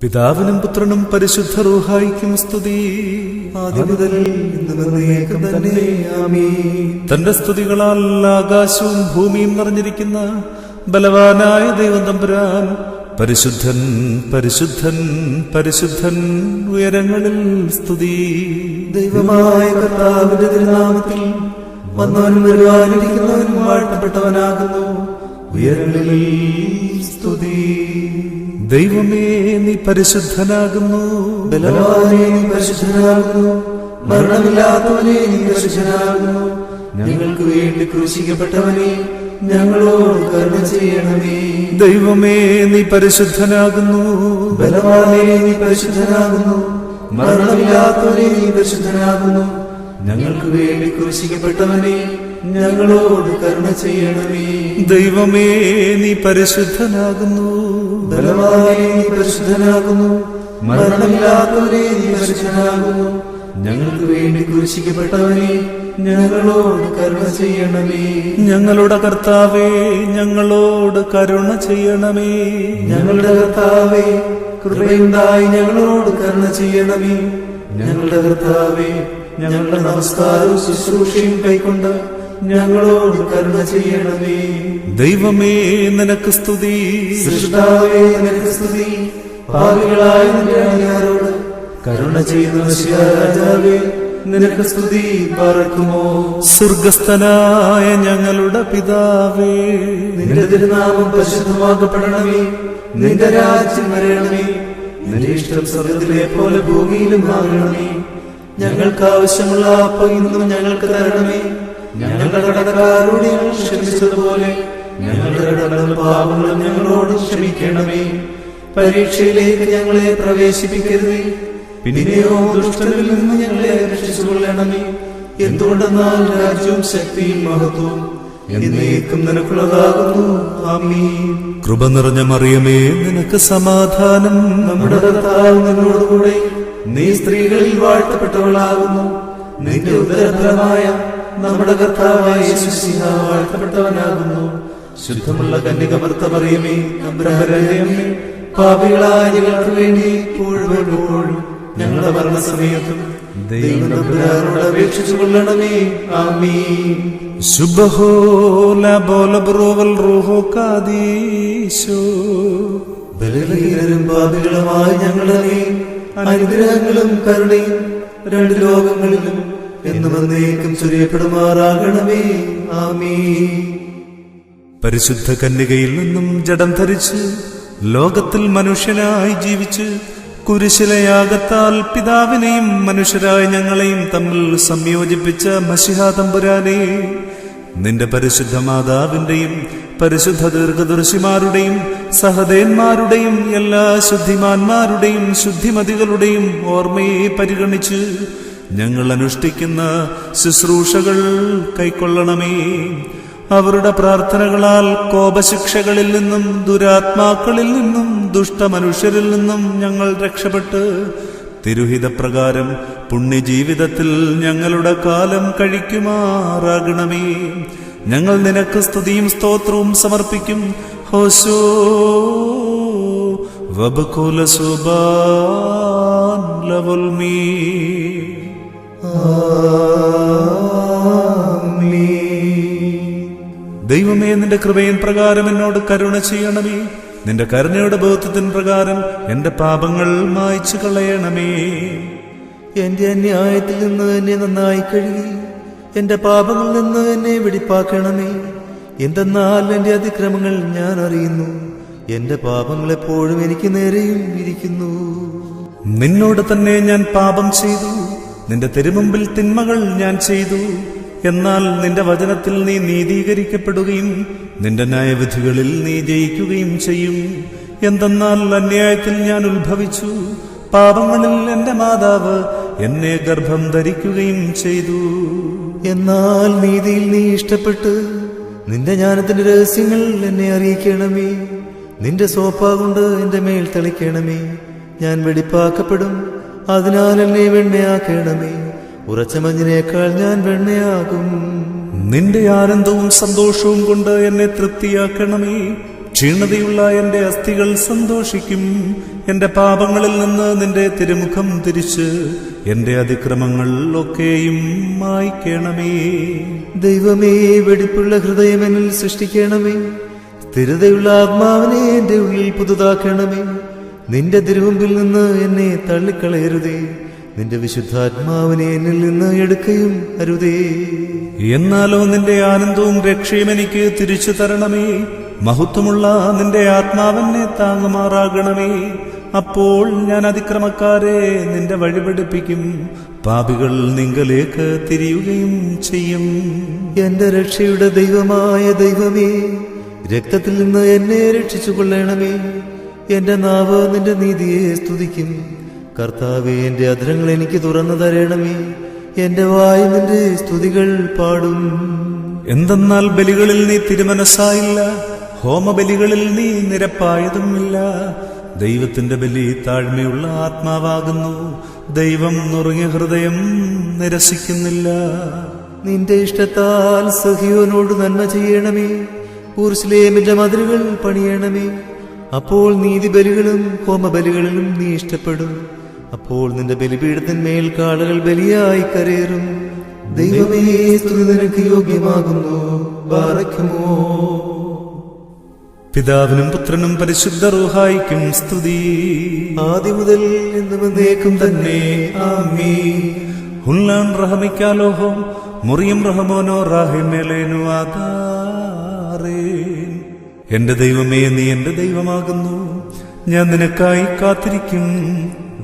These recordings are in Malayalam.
പിതാവിനും പുത്രനും പരിശുദ്ധ റൂഹായിക്കും സ്തുതി. ആദിമുതൽ ഇന്നുവരെയും തന്നെ ആമീൻ. തന്റെ സ്തുതികളാൽ ആകാശവും ഭൂമിയും നിറഞ്ഞിരിക്കുന്ന ബലവാനായ ദൈവം തമ്പുരാൻ പരിശുദ്ധൻ പരിശുദ്ധൻ പരിശുദ്ധൻ, ഉയരങ്ങളിൽ സ്തുതി. ദൈവമായ കർത്താവിന്റെ തിരുനാമത്തിൽ വന്നവനും വരുവാനിരിക്കുന്നവനും വാഴ്ത്തപ്പെട്ടവനാകുന്നു. ഉയരങ്ങളിൽ സ്തുതി. ദൈവമേ, നീ പരിശുദ്ധനാകുന്നു. ബലവാനേ, നീ പരിശുദ്ധനാകുന്നു. മരണമില്ലാത്തവനേ, നീ പരിശുദ്ധനാകുന്നു. ഞങ്ങൾക്ക് വേണ്ടി ക്രൂശിക്കപ്പെട്ടവനെ, ഞങ്ങളോട് കരുണ ചെയ്യണമേ. ദൈവമേ, നീ പരിശുദ്ധനാകുന്നു. ബലവാനേ, നീ പരിശുദ്ധനാകുന്നു. മരണമില്ലാത്തവനെ, നീ പരിശുദ്ധനാകുന്നു. ഞങ്ങൾക്ക് വേണ്ടി ക്രൂശിക്കപ്പെട്ടവനെ, ഞങ്ങളോട് കരുണ ചെയ്യണമേ. ദൈവമേ, നീ പരിശുദ്ധനാകുന്നു. ബലവാനേ, നീ പരിശുദ്ധനാകുന്നു. മരണമില്ലാത്തവനെ, നീ പരിശുദ്ധനാകുന്നു. ഞങ്ങൾക്ക് വേണ്ടി ക്രൂശിക്കപ്പെട്ടവനെ, ഞങ്ങളോട് കരുണ ചെയ്യണമേ. ഞങ്ങളുടെ കർത്താവേ, ഞങ്ങളോട് കരുണ ചെയ്യണമേ. ഞങ്ങളുടെ കർത്താവേ, കൃപയുണ്ടായി ഞങ്ങളോട് കരുണ ചെയ്യണമേ. ഞങ്ങളുടെ കർത്താവേ, ഞങ്ങളുടെ നമസ്കാരവും ശുശ്രൂഷയും കൈക്കൊണ്ട് ഞങ്ങളോട് കരുണ ചെയ്യണമേ. ദൈവമേ, നിനക്ക് സ്തുതി. സൃഷ്ടാവേ, നിനക്ക് സ്തുതി. പാപികളായ നിന്റെ അടിയാരോട് കരുണ ചെയ്യുന്ന മശിഹാ രാജാവേ, നിനക്ക് സ്തുതി. പാർക്കുമോ. സ്വർഗസ്ഥനായ ഞങ്ങളുടെ പിതാവേ, നിന്റെ തിരുനാമം പരിശുദ്ധമാക്കപ്പെടണമേ. നിന്റെ രാജ്യം വരണമേ. നിന്റെ ഇഷ്ടം സ്വർഗത്തിലെ പോലെ ഭൂമിയിലും ആകണമേ. ഞങ്ങൾക്ക് ആവശ്യമുള്ള അപ്പം ഇന്നും ഞങ്ങൾക്ക് തരണമേ. ഞങ്ങളുടെ കടക്കാരോട് ഞങ്ങൾ ക്ഷമിച്ചതുപോലെ ഞങ്ങളുടെ കടങ്ങളും പാപങ്ങളും ഞങ്ങളോട് ക്ഷമിക്കണമേ. പരീക്ഷയിലേക്ക് ഞങ്ങളെ പ്രവേശിപ്പിക്കരുതേ, പിന്നെയോ ദുഷ്ടനിൽ നിന്ന് ഞങ്ങളെ രക്ഷിച്ചുകൊള്ളണമേ. എന്തുകൊണ്ടെന്നാൽ രാജ്യവും ശക്തിയും മഹത്വവും എന്നേക്കും നിനക്കുള്ളതാകുന്നു. ആമീൻ. കൃപ നിറഞ്ഞ മറിയമേ, നിനക്ക് സമാധാനം. നമ്മുടെ കർത്താവ് നിന്നോടുകൂടെ നീ സ്ത്രീകളിൽ വാഴ്ത്തപ്പെട്ടവളാകുന്നു. നിന്റെ ഉദരഫലമായ നമ്മുടെ കർത്താവായ യേശുമിശിഹ വാഴ്ത്തപ്പെട്ടവനാകുന്നു. ശുദ്ധമുള്ള കന്യകമർത്ത മറിയമേ, തമ്പുരാന്റെ അമ്മേ, പാപികളായ ഞങ്ങൾക്ക് വേണ്ടി ഇപ്പോഴും എപ്പോഴും ഞങ്ങളുടെ മരണസമയത്തും ദൈവം തമ്പുരാനോട് അപേക്ഷിച്ചു കൊള്ളണമേ. ആമീൻ. ശുഭഹോ ലബോലബ്രോവൽ റൂഹോ കാദീശോ. ബലഹീനരും പാപികളുമായ ഞങ്ങളുടെ മേൽ അനുഗ്രഹങ്ങളും കരുണയും രണ്ട് ലോകങ്ങളിലും എന്നും എന്നേക്കും ചൊരിയപ്പെടുമാറാകണമേ. ആമീൻ. പരിശുദ്ധ കന്യകയിൽ നിന്നും ജഡം ധരിച്ച് ലോകത്തിൽ മനുഷ്യനായി ജീവിച്ച് കുരിശിലെ യാഗത്താൽ പിതാവിനെയും മനുഷ്യരായ ഞങ്ങളെയും തമ്മിൽ സംയോജിപ്പിച്ച മശിഹാ തമ്പുരാനെ, നിന്റെ പരിശുദ്ധ മാതാവിന്റെയും പരിശുദ്ധ ദീർഘദർശിമാരുടെയും സഹദേന്മാരുടെയും എല്ലാ ശുദ്ധിമാന്മാരുടെയും ശുദ്ധിമതികളുടെയും ഓർമ്മയെ പരിഗണിച്ച് ഞങ്ങൾ അനുഷ്ഠിക്കുന്ന ശുശ്രൂഷകൾ കൈക്കൊള്ളണമേ. അവരുടെ പ്രാർത്ഥനകളാൽ കോപശിക്ഷകളിൽ നിന്നും ദുരാത്മാക്കളിൽ നിന്നും ദുഷ്ടമനുഷ്യരിൽ നിന്നും ഞങ്ങൾ രക്ഷപ്പെട്ട് തിരുഹിതപ്രകാരം പുണ്യജീവിതത്തിൽ ഞങ്ങളുടെ കാലം കഴിക്കുമാറാകണമേ. ഞങ്ങൾ നിനക്ക് സ്തുതിയും സ്തോത്രവും സമർപ്പിക്കും. ഹോശോ വബകുല സുബാൻ ലവൽമീ. ദൈവമേ, നിന്റെ കൃപയിൻ പ്രകാരം എന്നോട് കരുണ ചെയ്യണമേ. നിന്റെ കരുണയുടെ ബോധത്തിൻ പ്രകാരം എന്റെ പാപങ്ങൾ മായ്ച്ചു കളയണമേ. എന്റെ അന്യായത്തിൽ നിന്ന് എന്നെ നന്നായി കഴുകി എന്റെ പാപങ്ങളിൽ നിന്ന് എന്നെ വെടിപ്പാക്കണമേ. എന്തെന്നാൽ എന്റെ അതിക്രമങ്ങൾ ഞാൻ അറിയുന്നു, എന്റെ പാപങ്ങൾ എപ്പോഴും എനിക്ക് നേരെയും ഇരിക്കുന്നു. നിന്നോട് തന്നെ ഞാൻ പാപം ചെയ്തു, നിന്റെ തിരുമുമ്പിൽ തിന്മകൾ ഞാൻ ചെയ്തു. എന്നാൽ നിന്റെ വചനത്തിൽ നീ നീതീകരിക്കപ്പെടുകയും നിന്റെ ന്യായവിധികളിൽ നീ ജയിക്കുകയും ചെയ്യും. എന്തെന്നാൽ അന്യായത്തിൽ ഞാൻ ഉത്ഭവിച്ചു, പാപങ്ങളിൽ എന്റെ മാതാവ് എന്നെ ഗർഭം ധരിക്കുകയും ചെയ്തു. എന്നാൽ നീതിയിൽ നീ ഇഷ്ടപ്പെട്ട് നിന്റെ ജ്ഞാനത്തിന്റെ രഹസ്യങ്ങൾ എന്നെ അറിയിക്കണമേ. നിന്റെ സോപ്പാ കൊണ്ട് എന്റെ മേൽ തളിക്കണമേ. ഞാൻ വെടിപ്പാക്കപ്പെടും, അതിനാൽ എന്നെ വെണ്ണയാക്കണമേ. ഉറച്ച മഞ്ഞിനേക്കാൾ ഞാൻ വെണ്ണയാകും. നിന്റെ ആനന്ദവും സന്തോഷവും കൊണ്ട് എന്നെ തൃപ്തിയാക്കണമേ. ക്ഷീണതയുള്ള എന്റെ അസ്ഥികൾ സന്തോഷിക്കും. എന്റെ പാപങ്ങളിൽ നിന്ന് നിന്റെ തിരുമുഖം തിരിച്ച് എന്റെ അതിക്രമങ്ങൾ ഒക്കെയും മായ്ക്കണമേ. ദൈവമേ, വെടിപ്പുള്ള ഹൃദയം എന്നിൽ സൃഷ്ടിക്കണമേ. സ്ഥിരതയുള്ള ആത്മാവിനെ എന്റെ ഉള്ളിൽ പുതുതാക്കണമേ. നിന്റെ തിരുമുമ്പിൽ നിന്ന് എന്നെ തള്ളിക്കളയരുതേ. നിന്റെ വിശുദ്ധാത്മാവിനെ എന്നിൽ നിന്ന് എടുക്കുകയും അരുതേ. എന്നാലോ നിന്റെ ആനന്ദവും രക്ഷയും എനിക്ക് തിരിച്ചു തരണമേ. മഹത്വമുള്ള നിന്റെ ആത്മാവെന്നെ താങ്ങുമാറാകണമേ. അപ്പോൾ ഞാൻ അതിക്രമക്കാരെ നിന്റെ വഴി പഠിപ്പിക്കും. പാപികൾ നിങ്കലേക്ക് തിരിയുകയും ചെയ്യും. എന്റെ രക്ഷയുടെ ദൈവമായ ദൈവമേ, രക്തത്തിൽ നിന്ന് എന്നെ രക്ഷിച്ചു കൊള്ളണമേ. എന്റെ നാവ് നിന്റെ നീതിയെ സ്തുതിക്കും. കർത്താവേ, എന്റെ അധരങ്ങൾ എനിക്ക് തുറന്നു തരണമേ. എന്റെ വായ് നിന്റെ സ്തുതികൾ പാടും. എന്തെന്നാൽ ബലികളിൽ നീ തിരുമനസ്സായില്ല, ഹോമബലികളിൽ നീ നിരപ്പായതുമില്ല. ദൈവത്തിന്റെ ബലി താഴ്മയുള്ള ആത്മാവാകുന്നു. ദൈവം നുറുങ്ങിയ ഹൃദയം നിരസിക്കുന്നില്ല. നിന്റെ ഇഷ്ടത്താൽ സഹിയോനോട് നന്മ ചെയ്യണമേ. യെരൂശലേമിന്റെ മതിലുകൾ പണിയണമേ. അപ്പോൾ നീതിബലികളും ഹോമബലികളിലും നീ ഇഷ്ടപ്പെടും. അപ്പോൾ നിന്റെ ബലിപീഠത്തിന്മേൽ കാളകൾ ബലിയായി കരേറും. ദൈവമേ, സ്തുതി നിനക്ക് യോഗ്യമാകുന്നു. ബാറക്കുമോ. പിതാവിനും പുത്രനും പരിശുദ്ധ റൂഹായിക്കും സ്തുതി. ആദ്യം മുതൽ എന്നും എന്നേക്കും തന്നെ. ആമീൻ. ഹുല്ലാൻ റഹമിക്കാലോഹോ മുറിയും റഹമോനോ റാഹിമേലേനു ആദാറേ. എന്റെ ദൈവമേ, നീ എന്റെ ദൈവമാകുന്നു. ഞാൻ നിനക്കായി കാത്തിരിക്കും.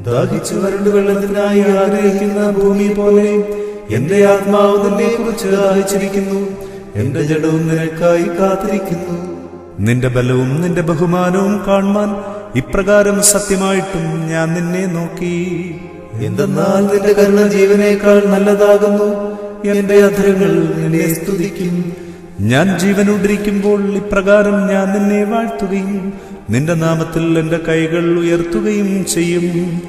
ദാഹിച്ചു വരണ്ടു വെള്ളത്തിനായി ആഗ്രഹിക്കുന്ന ഭൂമി പോലെ എന്റെ ആത്മാവ് നിന്നെ കുറിച്ച് ദാഹിച്ചിരിക്കുന്നു. എന്റെ ജഡവും നിനക്കായി കാത്തിരിക്കുന്നു. നിന്റെ ബലവും നിന്റെ ബഹുമാനവും കാണുവാൻ ഇപ്രകാരം സത്യമായിട്ടും ഞാൻ നിന്നെ നോക്കി. എന്തെന്നാൽ നിന്റെ കരുണ ജീവനേക്കാൾ നല്ലതാകുന്നു. എന്റെ അധരങ്ങൾ നിന്നെ സ്തുതിക്കും. ഞാൻ ജീവനോടിരിക്കുമ്പോൾ ഇപ്രകാരം ഞാൻ നിന്നെ വാഴ്ത്തുകയും നിന്റെ നാമത്തിൽ എന്റെ കൈകൾ ഉയർത്തുകയും ചെയ്യും.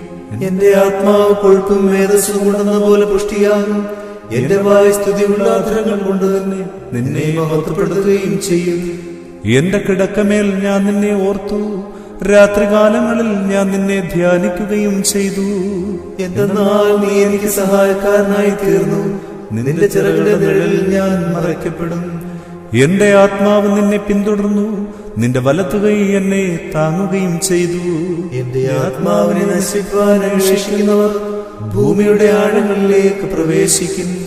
എന്റെ ആത്മാവ് കൊഴുപ്പും മേധസ്സും കൊണ്ടെന്ന പോലെ പുഷ്ടിയാകും. എന്റെ വായ് സ്തുതിയുള്ള അധരങ്ങൾ കൊണ്ട് തന്നെ നിന്നെ മഹത്വപ്പെടുത്തുകയും ചെയ്യും. എന്റെ കിടക്കമേൽ ഞാൻ നിന്നെ ഓർത്തു. രാത്രികാലങ്ങളിൽ ഞാൻ നിന്നെ ധ്യാനിക്കുകയും ചെയ്തു. എന്തെന്നാൽ നീ എനിക്ക് സഹായക്കാരനായി തീർന്നു. നിന്റെ ചിറകുകളുടെ നിഴലിൽ ഞാൻ മറയ്ക്കപ്പെടും. എന്റെ ആത്മാവ് നിന്നെ പിന്തുടർന്നു. നിന്റെ വലത്തുകൈ എന്നെ താങ്ങുകയും ചെയ്തു. എന്റെ ആത്മാവിനെ നശിപ്പാൻ അന്വേഷിക്കുന്നവർ ഭൂമിയുടെ ആഴങ്ങളിലേക്ക് പ്രവേശിക്കും.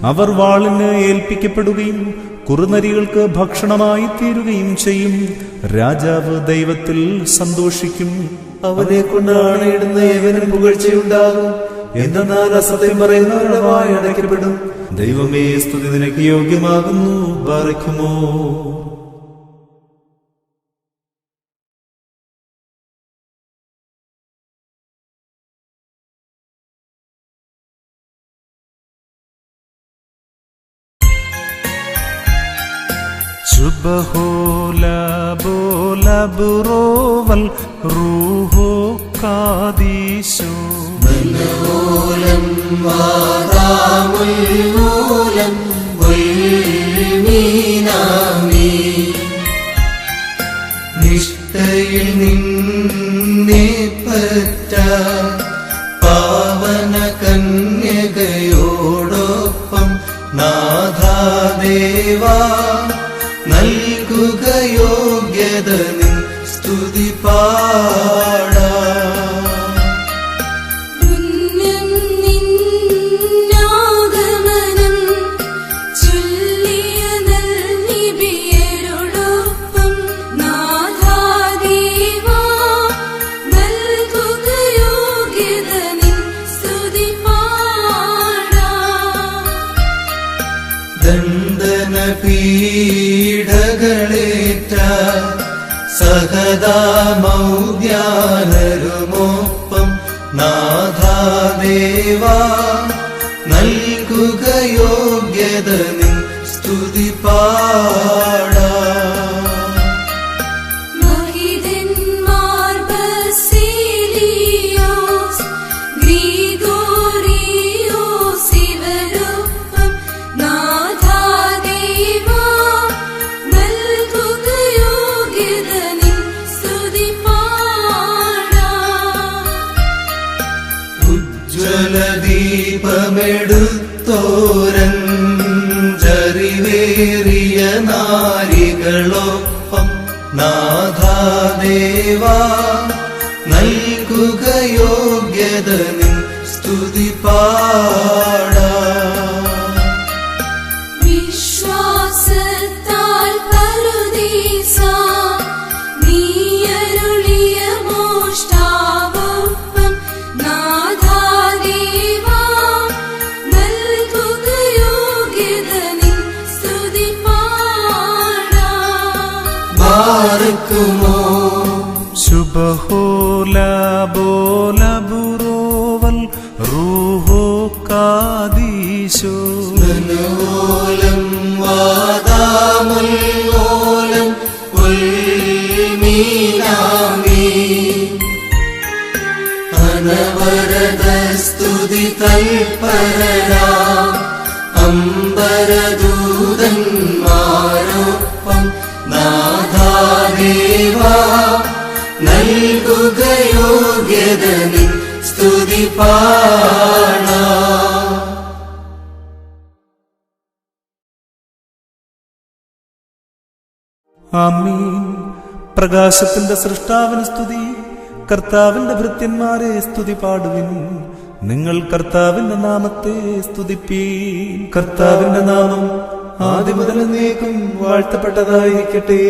അവർ വാളിന് ഏൽപ്പിക്കപ്പെടുകയും കുറുനരികൾക്ക് ഭക്ഷണമായി തീരുകയും ചെയ്യും. രാജാവ് ദൈവത്തിൽ സന്തോഷിക്കും. അവനെ കൊണ്ട് ആണയിടുന്ന ഏവനും പുകഴ്ചയുണ്ടാകും. എന്തെന്നാൽ അസത്യം പറയുന്നവരുടെ വായ അടയ്ക്കപ്പെടും. ദൈവമേ, സ്തുതി നിനക്ക് യോഗ്യമാകുന്നു. ബാറക്കുമോ. സുബ്ഹോല ബോല ബുറോവൽ റൂഹോ കാദീശോ മനോലം വാദാമുൽമൂലം വൽമീനാമി. നിഷ്ഠയിൽ നിന്നെ പറ്റ പാവന കന്യകയോടൊപ്പം നാഥാദേവാ നൽകുക യോഗ്യത നിൻ സ്തുതി പാടാ. പുണ്യം നിന്നാഗമനം ചൊല്ലിയ നൽനിബിയരോടൊപ്പം നാഥാദേവാ നൽകുക യോഗ്യത നിൻ സ്തുതി പാടാ. ദണ്ഡന പീഡകളേറ്റ സഹദാമൗദ്യാനരുമൊപ്പം നാഥാദേവാ നൽകുക യോഗ്യത നിൻ സ്തുതി പാടാ. മഹിതന്മാർ ബസേലിയോസ് ഗ്രിഗോറിയോസ് ഇവരൊപ്പം നാഥാദേവാ നൽകുക യോഗ്യത ജറിവേറിയ നാരികളൊപ്പം നാഥാദേവാ നൽകുക യോഗ്യത നിൻ സ്തുതി പാടാ. വിശ്വാസത്താൽ പറുദീസ നീയരുളിയ മോഷ്ടാവൊപ്പം നാഥാദേവാ നൽകുക യോഗ്യത നിൻ സ്തുതി പാടാ. ബാർക്കുമോ ശുഭഹോലബോലബുറോവൽ റൂഹോ കാദീശോ ോലം വാദാമുല്ലോലം ഉൽമീനാമി അനവരത സ്തുതി തൽപരരാ അംബരദൂതന്മാരൊപ്പം നാഥാദേവാ നൽകുക യോഗ്യത നിൻ സ്തുതി പാടാ. ആമീൻ. പ്രകാശത്തിന്റെ സൃഷ്ടാവിന് സ്തുതി. കർത്താവിന്റെ ഭൃത്യന്മാരെ സ്തുതി പാടുവിൻ. നിങ്ങൾ കർത്താവിന്റെ നാമത്തെ സ്തുതിപ്പീൻ. കർത്താവിന്റെ നാമം ആദ്യം മുതൽ എന്നേക്കും വാഴ്ത്തപ്പെട്ടതായിരിക്കട്ടെ.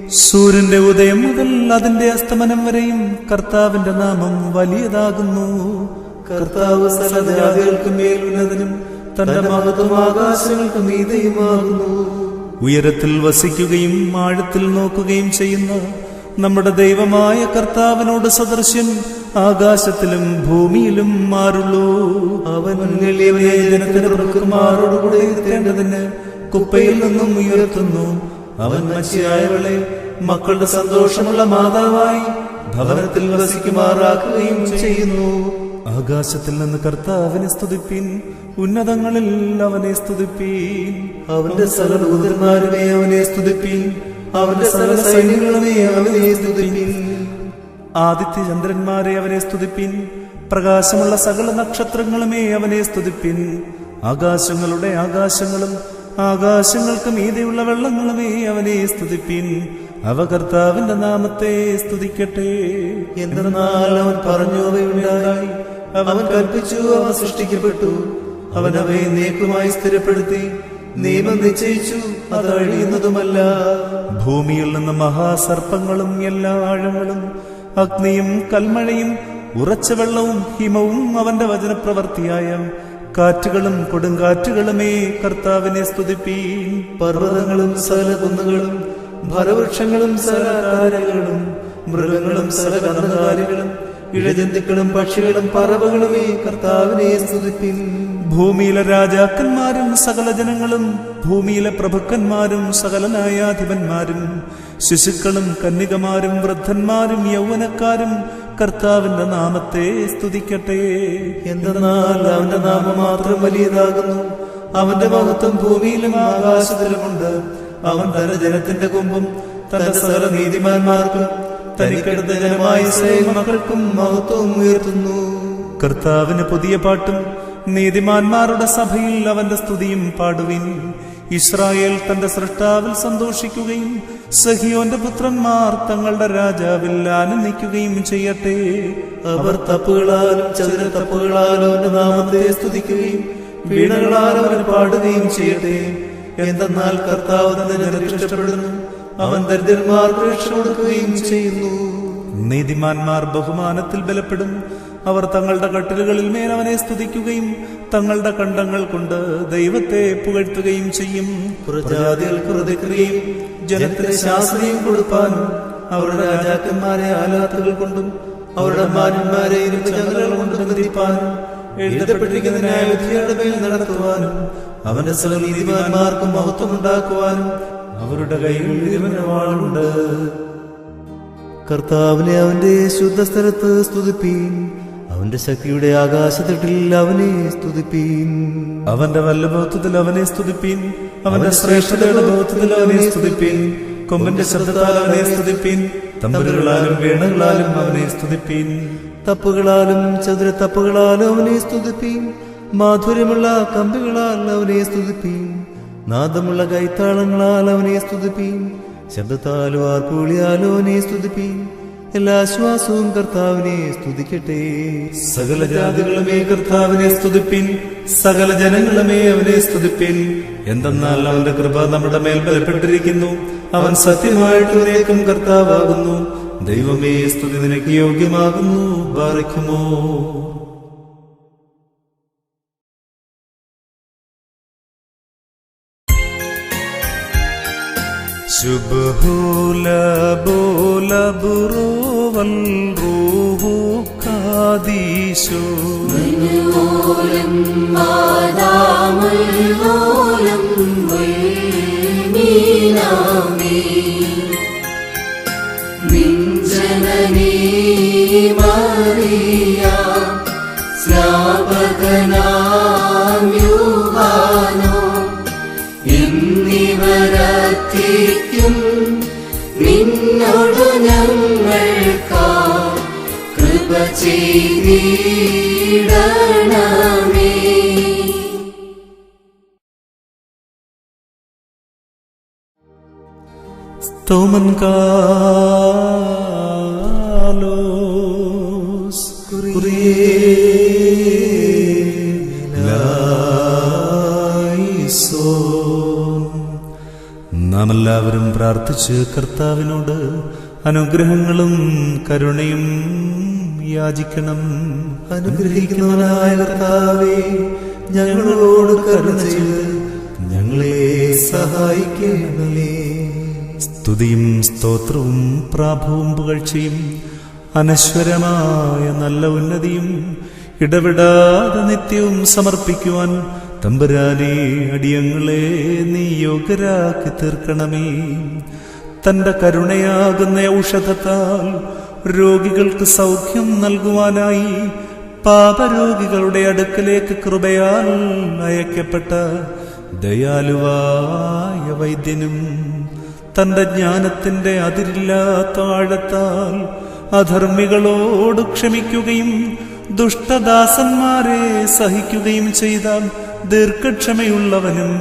സൂര്യന്റെ ഉദയം മുതൽ അതിന്റെ അസ്തമനം വരെയും കർത്താവിന്റെ നാമം വലിയതാകുന്നു. കർത്താവ് സകലജാതികൾക്ക് മേൽ ഉന്നതനും തന്റെ മഹത്വം ആകാശങ്ങൾക്ക് മീതെയുമാകുന്നു. ഉയരത്തിൽ വസിക്കുകയും ആഴത്തിൽ നോക്കുകയും ചെയ്യുന്ന നമ്മുടെ ദൈവമായ കർത്താവിനോട് സദൃശ്യൻ ആകാശത്തിലും ഭൂമിയിലും ആരുള്ളൂ. അവൻ എളിയവനെ ജനത്തിന് പ്രഭുക്കന്മാരോടുകൂടെ ഇരുത്തേണ്ടതിന് കുപ്പയിൽ നിന്നും ഉയർത്തുന്നു. അവൻ മച്ചിയായവളെ മക്കളുടെ സന്തോഷമുള്ള മാതാവായി ഭവനത്തിൽ വസിക്കുമാറാക്കുകയും ചെയ്യുന്നു. ആകാശത്തിൽ നിന്ന് കർത്താവിനെ സ്തുതിപ്പീൻ. ഉന്നതങ്ങളിൽ അവനെ സ്തുതിപ്പീൻ. അവന്റെ സകല ദൂതന്മാരുമേ അവനെ സ്തുതിപ്പീൻ. അവന്റെ സകല സൈന്യങ്ങളുമേ അവനെ സ്തുതിപ്പീൻ. ആദിത്യചന്ദ്രന്മാരെ അവനെ സ്തുതിപ്പീൻ. പ്രകാശമുള്ള സകല നക്ഷത്രങ്ങളുമേ അവനെ സ്തുതിപ്പീൻ. ആകാശങ്ങളുടെ ആകാശങ്ങളും ആകാശങ്ങൾക്ക് മീതെയുള്ള വെള്ളങ്ങളുമേ അവനെ സ്തുതിപ്പീൻ. അവ കർത്താവിന്റെ നാമത്തെ സ്തുതിക്കട്ടെ. എന്തെന്നാൽ അവൻ പറഞ്ഞു അവയുണ്ടായി, അവൻ കൽപ്പിച്ചു അവ സൃഷ്ടിക്കപ്പെട്ടു. അവൻ അവയെ നേക്കുമായി സ്ഥിരപ്പെടുത്തി, നിയമം നിശ്ചയിച്ചു, അത് അഴിയുന്നതുമല്ല. ഭൂമിയിൽ നിന്ന് മഹാസർപ്പങ്ങളും എല്ലാ ആഴങ്ങളും അഗ്നിയും കൽമഴയും ഉറച്ച വെള്ളവും ഹിമവും അവന്റെ വചനപ്രവർത്തിയായ കാറ്റുകളും കൊടുങ്കാറ്റുകളുമേ കർത്താവിനെ സ്തുതിപ്പീൻ. പർവ്വതങ്ങളും സകല കുന്നുകളും ഫലവൃക്ഷങ്ങളും സകല കാരകളും മൃഗങ്ങളും സകല കന്നുകാലികളും ഇഴജന്തുക്കളും പക്ഷികളും പറവകളുമേ കർത്താവിനെ സ്തുതിപ്പിൻ. ഭൂമിയിലെ രാജാക്കന്മാരും സകല ജനങ്ങളും ഭൂമിയിലെ പ്രഭുക്കന്മാരും സകല ന്യായാധിപന്മാരും ശിശുക്കളും കന്യകമാരും വൃദ്ധന്മാരും യൗവനക്കാരും കർത്താവിന്റെ നാമത്തെ സ്തുതിക്കട്ടെ. എന്തെന്നാൽ അവന്റെ നാമം മാത്രം വലിയതാകുന്നു. അവന്റെ മഹത്വം ഭൂമിയിലും ആകാശത്തിലുമുണ്ട്. അവൻ തന്റെ ജനത്തിന്റെ കൊമ്പും തന്റെ സകല നീതിമാന്മാർക്കും തനിക്കെടുത്ത ജനമായ ഇസ്രായേൽ മക്കൾക്കും മഹത്വം ഉയർത്തുന്നു. കർത്താവിന് പുതിയ പാട്ടും നീതിമാന്മാരുടെ സഭയിൽ അവന്റെ സ്തുതിയും പാടുവിൻ. ഇസ്രായേൽ തന്റെ സൃഷ്ടാവിൽ സന്തോഷിക്കുകയും സഹിയോന്റെ പുത്രന്മാർ തങ്ങളുടെ രാജാവിൽ ആനന്ദിക്കുകയും ചെയ്യട്ടെ. അവർ തപ്പുകളാലും ചതുര തപ്പുകളാലും അവന്റെ നാമത്തെ സ്തുതിക്കുകയും വീണകളാൽ അവന് പാടുകയും ചെയ്യട്ടെ. എന്തെന്നാൽ കർത്താവ് തന്നെ ഇഷ്ടപ്പെടുന്നു. അവൻ ദരിദ്രന്മാർക്ക് രക്ഷ കൊടുക്കുകയും ചെയ്യുന്നു. നീതിമാന്മാർ ബഹുമാനത്തിൽ ബലപ്പെടും. അവർ തങ്ങളുടെ കട്ടിലുകളിൽ മേൽ അവനെ സ്തുതിക്കുകയും തങ്ങളുടെ കണ്ടങ്ങൾ കൊണ്ട് ദൈവത്തെ പുകഴ്ത്തുകയും ചെയ്യും. പ്രജാതികൾക്ക് ഹൃദയക്രിയയും ജനത്തിന് ശാസ്ത്രീയം കൊടുപ്പാനും അവരുടെ രാജാക്കന്മാരെ ആലാത്തുകൾ കൊണ്ടും അവരുടെ മാന്യന്മാരെ ഇരുമ്പ് ചങ്ങലകൾ കൊണ്ട് ബന്ധിപ്പാനും എഴുതപ്പെട്ടിരിക്കുന്ന ന്യായവിധിയുടെ മേൽ നടത്തുവാനും അവന്റെ സകല നീതിമാന്മാർക്കും മഹത്വം ഉണ്ടാക്കുവാനും അവരുടെ കയ്യിൽ ഇരുവന്റെ വാളുണ്ട്. കർത്താവിനെ അവന്റെ ശുദ്ധസ്ഥലത്ത് സ്തുതിപ്പീൻ. അവന്റെ ശക്തിയുടെ ആകാശത്തട്ടിൽ അവനെ സ്തുതിപ്പീൻ. അവന്റെ വല്ലഭത്വത്തിൽ അവനെ സ്തുതിപ്പീൻ. അവന്റെ ശ്രേഷ്ഠതയുടെ ബോധത്തിൽ അവനെ സ്തുതിപ്പീൻ. കൊമ്പന്റെ ശബ്ദത്താൽ അവനെ സ്തുതിപ്പീൻ. തമ്പുരുകളാലും വീണകളാലും അവനെ സ്തുതിപ്പീൻ. തപ്പുകളാലും ചതുര തപ്പുകളാലും അവനെ സ്തുതിപ്പീൻ. മാധുര്യമുള്ള കമ്പികളാൽ അവനെ സ്തുതിപ്പീൻ. നാദമുള്ള കൈത്താളങ്ങളാൽ അവനെ സ്തുതിപ്പീൻ. ശബ്ദത്താലും ആർപ്പുവിളിയാലും അവനെ സ്തുതിപ്പീൻ. എല്ലാ ശ്വാസവും കർത്താവിനെ സ്തുതിക്കട്ടെ. സകല ജാതികളുമേ കർത്താവിനെ സ്തുതിപ്പിൻ. സകല ജനങ്ങളുമേ അവനെ സ്തുതിപ്പിൻ. എന്തെന്നാൽ അവന്റെ കൃപ നമ്മുടെ മേൽ ബലപ്പെട്ടിരിക്കുന്നു. അവൻ സത്യമായിട്ടും കർത്താവാകുന്നു. ദൈവമേ, സ്തുതി നിനക്ക് യോഗ്യമാകുന്നു. ബാറയ്ക്കുമോ. ശുഭഹൂല ബോല ബുറോവൽ റൂഹു കാദീശോ ഓലം മാതാമുൽ ഓലം മീനാമി മിഞ്ചനനീ മറിയ സ്നാപകനാം യൂഹാനോ എന്നിവരത്തിക്കും നിന്നോടു ഞങ്ങൾക്കാ കൃപ ചെയ്തിടണമേ. സ്തോമൻ കാലോസ് നാം എല്ലാവരും പ്രാർത്ഥിച്ച് കർത്താവിനോട് അനുഗ്രഹങ്ങളും കരുണയും യാചിക്കണം. അനുഗ്രഹിക്കുന്നവനായ കർത്താവേ, ഞങ്ങളോട് കരുണ ചെയ്ത് ഞങ്ങളെ സഹായിക്കണമേ. സ്തുതിയും സ്തോത്രവും പ്രാഭവും പുകഴ്ചയും അനശ്വരമായ നല്ല ഉന്നതിയും ഇടവിടാതെ നിത്യവും സമർപ്പിക്കുവാൻ തമ്പുരാനെ അടിയങ്ങളെ നീ യോഗ്യരാക്കി തീർക്കണമേ. തന്റെ കരുണയാകുന്ന ഔഷധത്താൽ രോഗികൾക്ക് സൗഖ്യം നൽകുവാനായി പാപരോഗികളുടെ അടുക്കലേക്ക് കൃപയാൽ അയക്കപ്പെട്ട ദയാലുവായ വൈദ്യനും തന്റെ ജ്ഞാനത്തിന്റെ അതിരില്ലാത്ത ആഴത്താൽ അധർമ്മികളോട് ക്ഷമിക്കുകയും ദുഷ്ടദാസന്മാരെ സഹിക്കുകയും ചെയ്ത ദീർഘക്ഷമയുള്ളവനും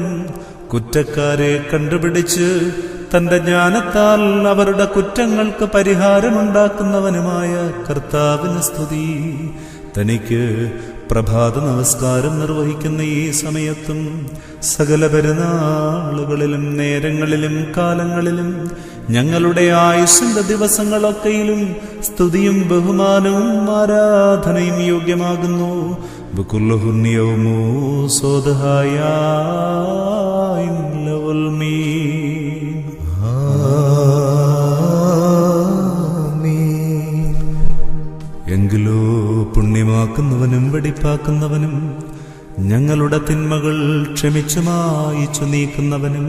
കുറ്റക്കാരെ കണ്ടുപിടിച്ച് തന്റെ ജ്ഞാനത്താൽ അവരുടെ കുറ്റങ്ങൾക്ക് പരിഹാരമുണ്ടാക്കുന്നവനുമായ കർത്താവിന് സ്തുതി. തനിക്ക് പ്രഭാത നമസ്കാരം നിർവഹിക്കുന്ന ഈ സമയത്തും സകല പെരുന്നാളുകളിലും നേരങ്ങളിലും കാലങ്ങളിലും ഞങ്ങളുടെ ആയുസ്സിന്റെ ദിവസങ്ങളൊക്കെയിലും സ്തുതിയും ബഹുമാനവും ആരാധനയും യോഗ്യമാകുന്നു. ബുക്കുല്ലഹുന്യവുമോ സോദഹായ എങ്കിലോ പുണ്യമാക്കുന്നവനും വെടിപ്പാക്കുന്നവനും ഞങ്ങളുടെ തിന്മകൾ ക്ഷമിച്ചു മായിച്ചു നീക്കുന്നവനും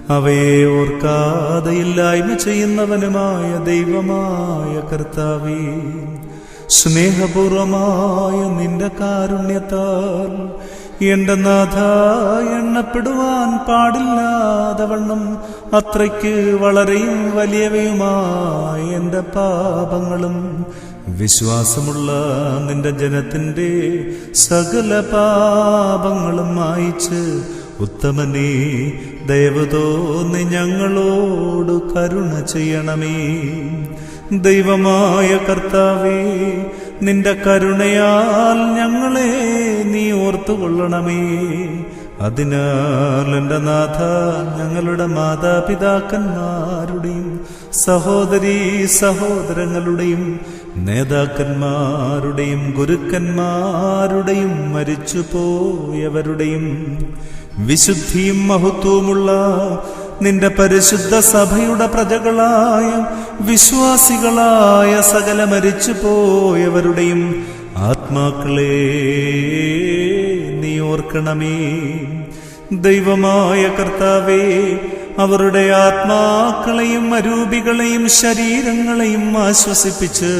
അവയെ ഓർക്കാതെയില്ലായ്മ ചെയ്യുന്നവനുമായ ദൈവമായ കർത്താവേ, സ്നേഹപൂർവമായ നിന്റെ കാരുണ്യത്താൽ എന്റെ നാഥ എണ്ണപ്പെടുവാൻ പാടില്ലാതെ വണ്ണം അത്രയ്ക്ക് വളരെയും വലിയവയുമായ എന്റെ പാപങ്ങളും വിശ്വാസമുള്ള നിന്റെ ജനത്തിന്റെ സകല പാപങ്ങളും മായിച്ച് ഉത്തമനേ ദയവ് തോന്നി ഞങ്ങളോട് കരുണ ചെയ്യണമേ. ദൈവമായ കർത്താവേ, നിന്റെ കരുണയാൽ ഞങ്ങളെ നീ ഓർത്തുകൊള്ളണമേ. അതിനാൽ എന്റെ നാഥ, ഞങ്ങളുടെ മാതാപിതാക്കന്മാരുടെയും സഹോദരീ സഹോദരങ്ങളുടെയും നേതാക്കന്മാരുടെയും ഗുരുക്കന്മാരുടെയും മരിച്ചുപോയവരുടെയും വിശുദ്ധിയും മഹത്വവുമുള്ള നിന്റെ പരിശുദ്ധ സഭയുടെ പ്രജകളായ വിശ്വാസികളായ സകല മരിച്ചുപോയവരുടെയും ആത്മാക്കളെ നീ ഓർക്കണമേ. ദൈവമായ കർത്താവേ, അവരുടെ ആത്മാക്കളെയും അരൂപികളെയും ശരീരങ്ങളെയും ആശ്വസിപ്പിച്ച്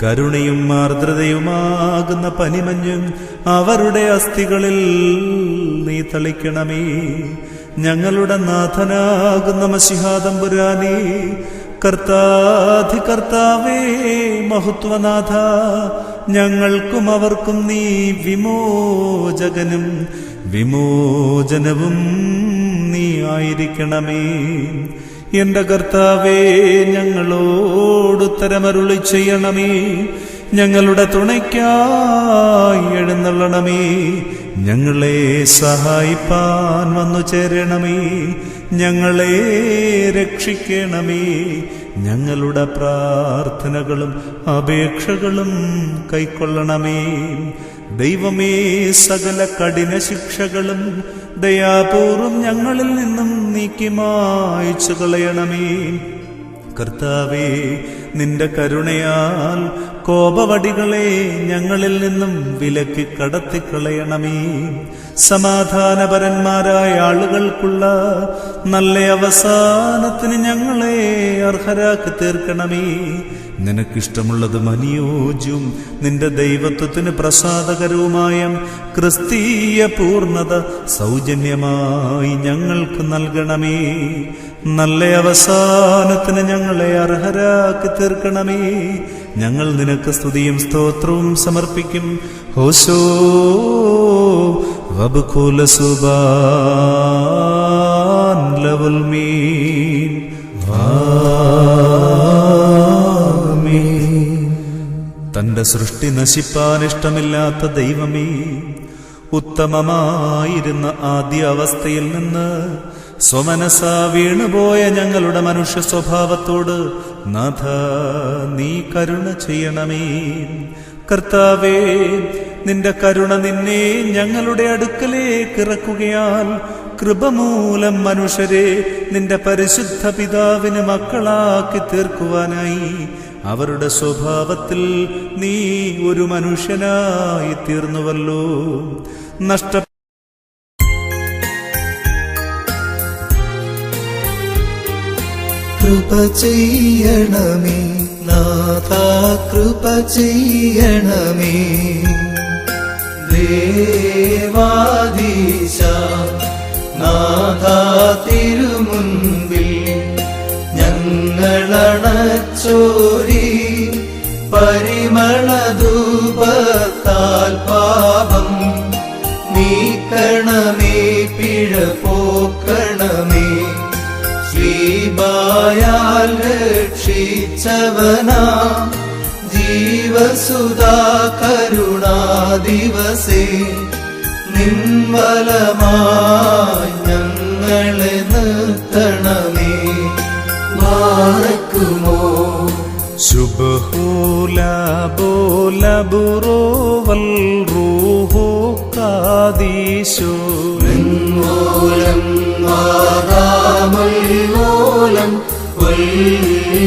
കരുണയും ആർദ്രതയുമാകുന്ന പനിമഞ്ഞും അവരുടെ അസ്ഥികളിൽ നീ തളിക്കണമേ. ഞങ്ങളുടെ നാഥനാകുന്ന മശിഹാതമ്പുരാനേ, കർത്താധികർത്താവേ, മഹത്വനാഥ, ഞങ്ങൾക്കും അവർക്കും നീ വിമോചകനും വിമോചനവും നീ ആയിരിക്കണമേ. എന്റെ കർത്താവേ, ഞങ്ങളോടുത്തരമരുളി ചെയ്യണമേ. ഞങ്ങളുടെ തുണയ്ക്കായി എഴുന്നള്ളണമേ. ഞങ്ങളെ സഹായിപ്പാൻ വന്നു ചേരണമേ. ഞങ്ങളെ രക്ഷിക്കണമേ. ഞങ്ങളുടെ പ്രാർത്ഥനകളും അപേക്ഷകളും കൈക്കൊള്ളണമേ. ദൈവമേ, സകല കഠിന ശിക്ഷകളും ദയാപൂർവം ഞങ്ങളിൽ നിന്നും നീക്കി മായ്ച്ചു കളയണമേ. കർത്താവേ, നിന്റെ കരുണയാൽ കോപവടികളെ ഞങ്ങളിൽ നിന്നും വിലക്കി കടത്തിക്കളയണമേ. സമാധാനപരന്മാരായ ആളുകൾക്കുള്ള നല്ല അവസാനത്തിന് ഞങ്ങളെ അർഹരാക്കി തീർക്കണമേ. നിനക്കിഷ്ടമുള്ളതും അനുയോജ്യവും നിന്റെ ദൈവത്വത്തിന് പ്രസാദകരവുമായ ക്രിസ്തീയ പൂർണ്ണത സൗജന്യമായി ഞങ്ങൾക്ക് നൽകണമേ. നല്ല അവസാനത്തിന് ഞങ്ങളെ അർഹരാക്കി തീർക്കണമേ. ഞങ്ങൾ നിനക്ക് സ്തുതിയും സ്തോത്രവും സമർപ്പിക്കും. ഹോശോ വബ്ഖുല സുബാൻ ലവൽ മീൻ. തന്റെ സൃഷ്ടി നശിപ്പാൻ ഇഷ്ടമില്ലാത്ത ദൈവമേ, ഉത്തമമായിരുന്ന ആദ്യ അവസ്ഥയിൽ നിന്ന് സ്വമനസാ വീണുപോയ ഞങ്ങളുടെ മനുഷ്യ സ്വഭാവത്തോട് നാഥ നീ കരുണ ചെയ്യണമേ. കർത്താവേ, നിന്റെ കരുണ നിന്നെ ഞങ്ങളുടെ അടുക്കലേക്ക് ഇറക്കുകയാൽ കൃപമൂലം മനുഷ്യരെ നിന്റെ പരിശുദ്ധ പിതാവിന് മക്കളാക്കി തീർക്കുവാനായി അവരുടെ സ്വഭാവത്തിൽ നീ ഒരു മനുഷ്യനായി തീർന്നുവല്ലോ. കൃപ ചെയ്യണമേ നാഥ, കൃപ ചെയ്യണമേ. ദേവാദീശ നാഥ, തിരുമുൻപിൽ ഞങ്ങളണച്ചോരി പരിമളധൂപത്താൽ പാപം നീക്കണമേ, പിഴ പോക്കണമേ. ശ്രീബായാൽ രക്ഷിച്ചവനാ ജീവസുധാ കരുണാദിവസേ, നിൻവലമായി ഞങ്ങളെ നിർത്തണമേ. ബാറക്കുമോ ശുഭഹൂല ബോല ബുറോവൽ റൂഹോ കാദീശോ മൂലം വാദാമൂലം വൽമീനാമേ.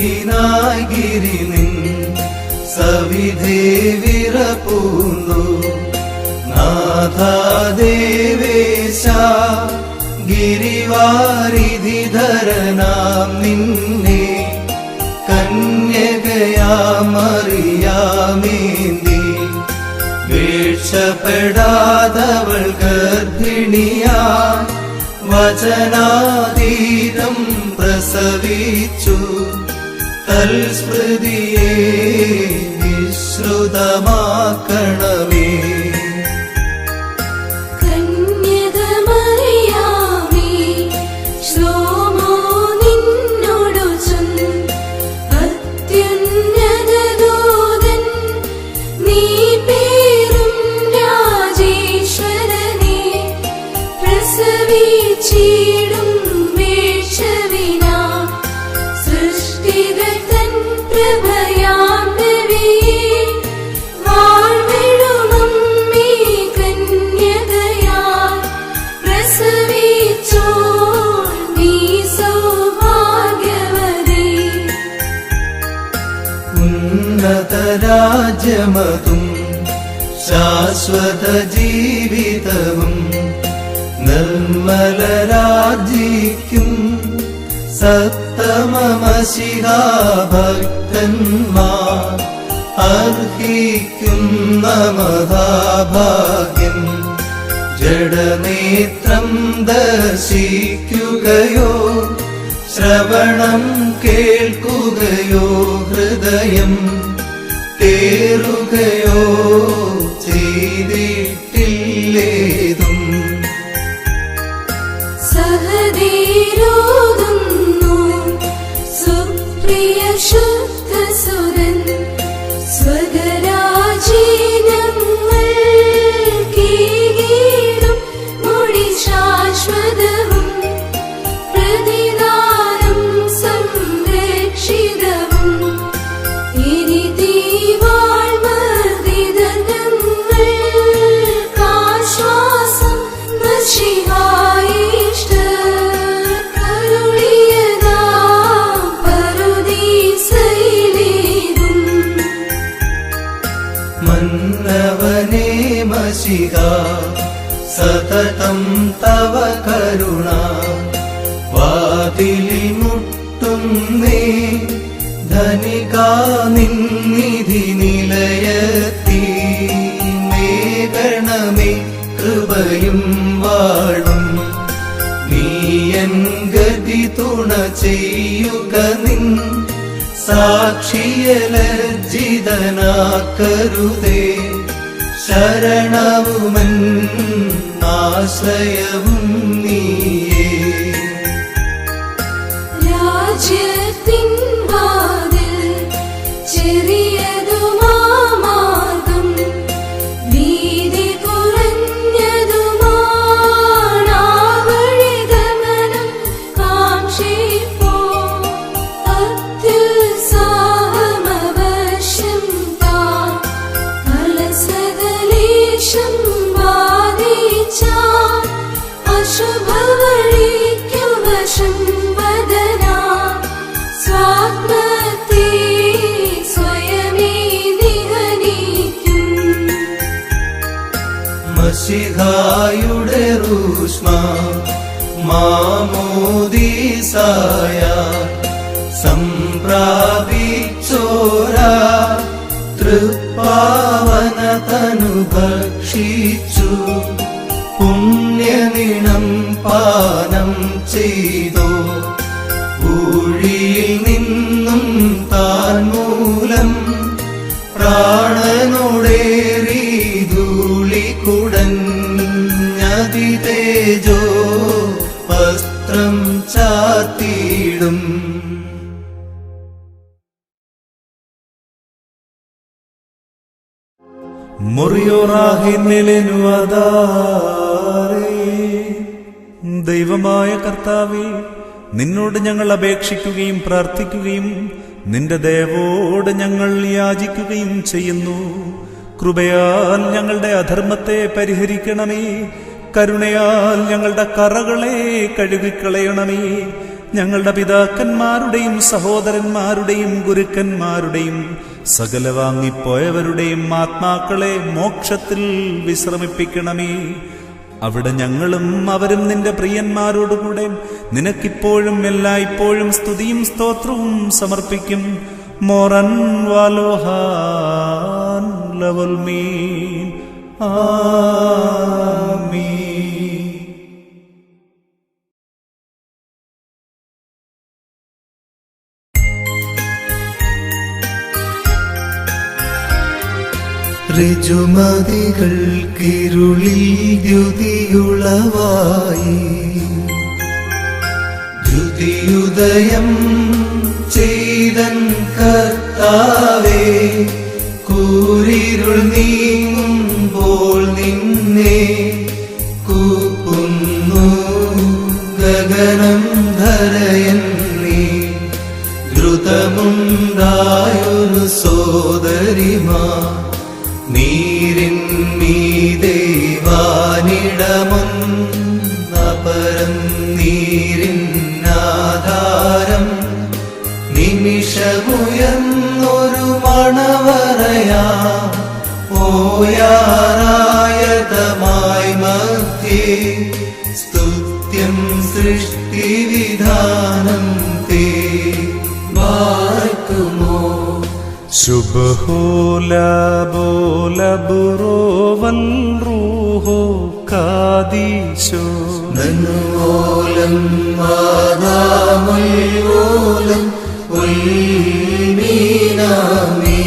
സീനാഗിരി നിൻ സവിധേ വിറപൂന്നു നാഥാദേവേശ, ഗിരിവാരിധിധരനാം നിന്നെ കന്യകയാമറിയാമേന്തി വീഴ്ചപ്പെടാതവൾ ഗർഭിണിയാ വചനാതീതം പ്രസവിച്ചു. തൽസ്മൃതിയെ വിശ്രുതമാക്കണമേ. ചീടും വീഴ്ച ശാശ്വത ജീവിതവും നിർമ്മലരാജിക്കും സത്തമമശിഹാ ഭക്തന്മാർ അർഹിക്കുന്ന മഹാഭാഗ്യം. ജഡനേത്രം ദർശിക്കുകയോ ശ്രവണം കേൾക്കുകയോ ഹൃദയം തേറുകയോ ചെയ്തിട്ടില്ലേതും. സഹദേരോതുന്നു സുപ്രിയ ശുദ്ധസുരൻ സ്വഗരാജീനങ്ങൾ കീഴും മൊഴി ശാശ്വതവും പ്രതിദാനം സംരക്ഷിതവും ഇനി തീവാൾമർദിതങ്ങൾക്കാശ്വാസം മശിഹായിഷ്ട കരുളിയതാം പറുദീസയിലേതും. മന്നവനേ മശിഹാ സതതം തവ കരുണ വാതിലിൽ മുട്ടുന്നേ. ധനികാ നിന്നിധി നിലയത്തി മേകണമേ കൃപയും വാഴും. നീയൻ ഗതി തുണ ചെയ്യുക നിൻ സാക്ഷിയ ലജ്ജിതനാക്കരുതേ. ശരണവുമൻ ആശ്രയവും നീയേ. രാജ്യത്തിൻ വാതിൽ ചെറിയതുമാർഗം വീതി കുറഞ്ഞതുമാണാവഴിഗമനം കാക്ഷിപ്പോ അത്യുത്സാഹമവശ്യം താൻ അലസകലേശം ബാധിച്ചാൽ അശുഭവഴിക്കു വശം വദനാ സ്വാത്മത്തെ സ്വയമേ നിഹനിക്കും. മശിഹായുടെ റൂഷ്മ മാമോദീസായ സംപ്രാപിച്ചോരാ തൃപ്പാവന തനു ഭക്ഷിച്ചു പുണ്യനിണം പാനം ചെയ്തോ. ഊഴിയിൽ നിന്നും താൻ മൂലം പ്രാണനോടേറി ധൂളി കുടഞ്ഞതിതേജോ വസ്ത്രം ചാത്തിയിടും. ദൈവമായ കർത്താവേ, നിന്നോട് ഞങ്ങൾ അപേക്ഷിക്കുകയും പ്രാർത്ഥിക്കുകയും നിന്റെ ദയവോട് ഞങ്ങൾ യാചിക്കുകയും ചെയ്യുന്നു. കൃപയാൽ ഞങ്ങളുടെ അധർമ്മത്തെ പരിഹരിക്കണമേ. കരുണയാൽ ഞങ്ങളുടെ കറകളെ കഴുകിക്കളയണമേ. ഞങ്ങളുടെ പിതാക്കന്മാരുടെയും സഹോദരന്മാരുടെയും ഗുരുക്കന്മാരുടെയും സകല വാങ്ങിപ്പോയവരുടെയും ആത്മാക്കളെ മോക്ഷത്തിൽ വിശ്രമിപ്പിക്കണമേ. അവിടെ ഞങ്ങളും അവരും നിന്റെ പ്രിയന്മാരോടുകൂടെ നിനക്കിപ്പോഴും എല്ലായ്പ്പോഴും സ്തുതിയും സ്തോത്രവും സമർപ്പിക്കും. മോറൻ വാലോഹാൻ ലവൽമീൻ ആമീൻ. ഋജുമതികൾക്കിരുളിൽ ദ്യുതിയുളവായി ദ്യുതിയുദയം ചെയ്തൻ കർത്താവേ. കൂരിരുൾ നീങ്ങുമ്പോൾ നിന്നെ കൂപ്പുന്നു ഗഗനം ധരയൻ നീ. ദ്രുതമുണ്ടായൊരു സോദരിമാ നീരിൻ മീതെ വാനിടമൊന്നപരം നീരിൻ ആധാരം. നിമിഷമുയർന്നൊരു മണവറയാ പോയാറായതമായി മധ്യേ സ്തുത്യം സൃഷ്ടിവിധാനം തേ വാഴ്ത്തുമോ ശുഭഹോല ബോല ബുറോവൽ റൂഹോ കാദീശോ നന്മോലം മാതാമുൽവോലം ഉൽമീനാമി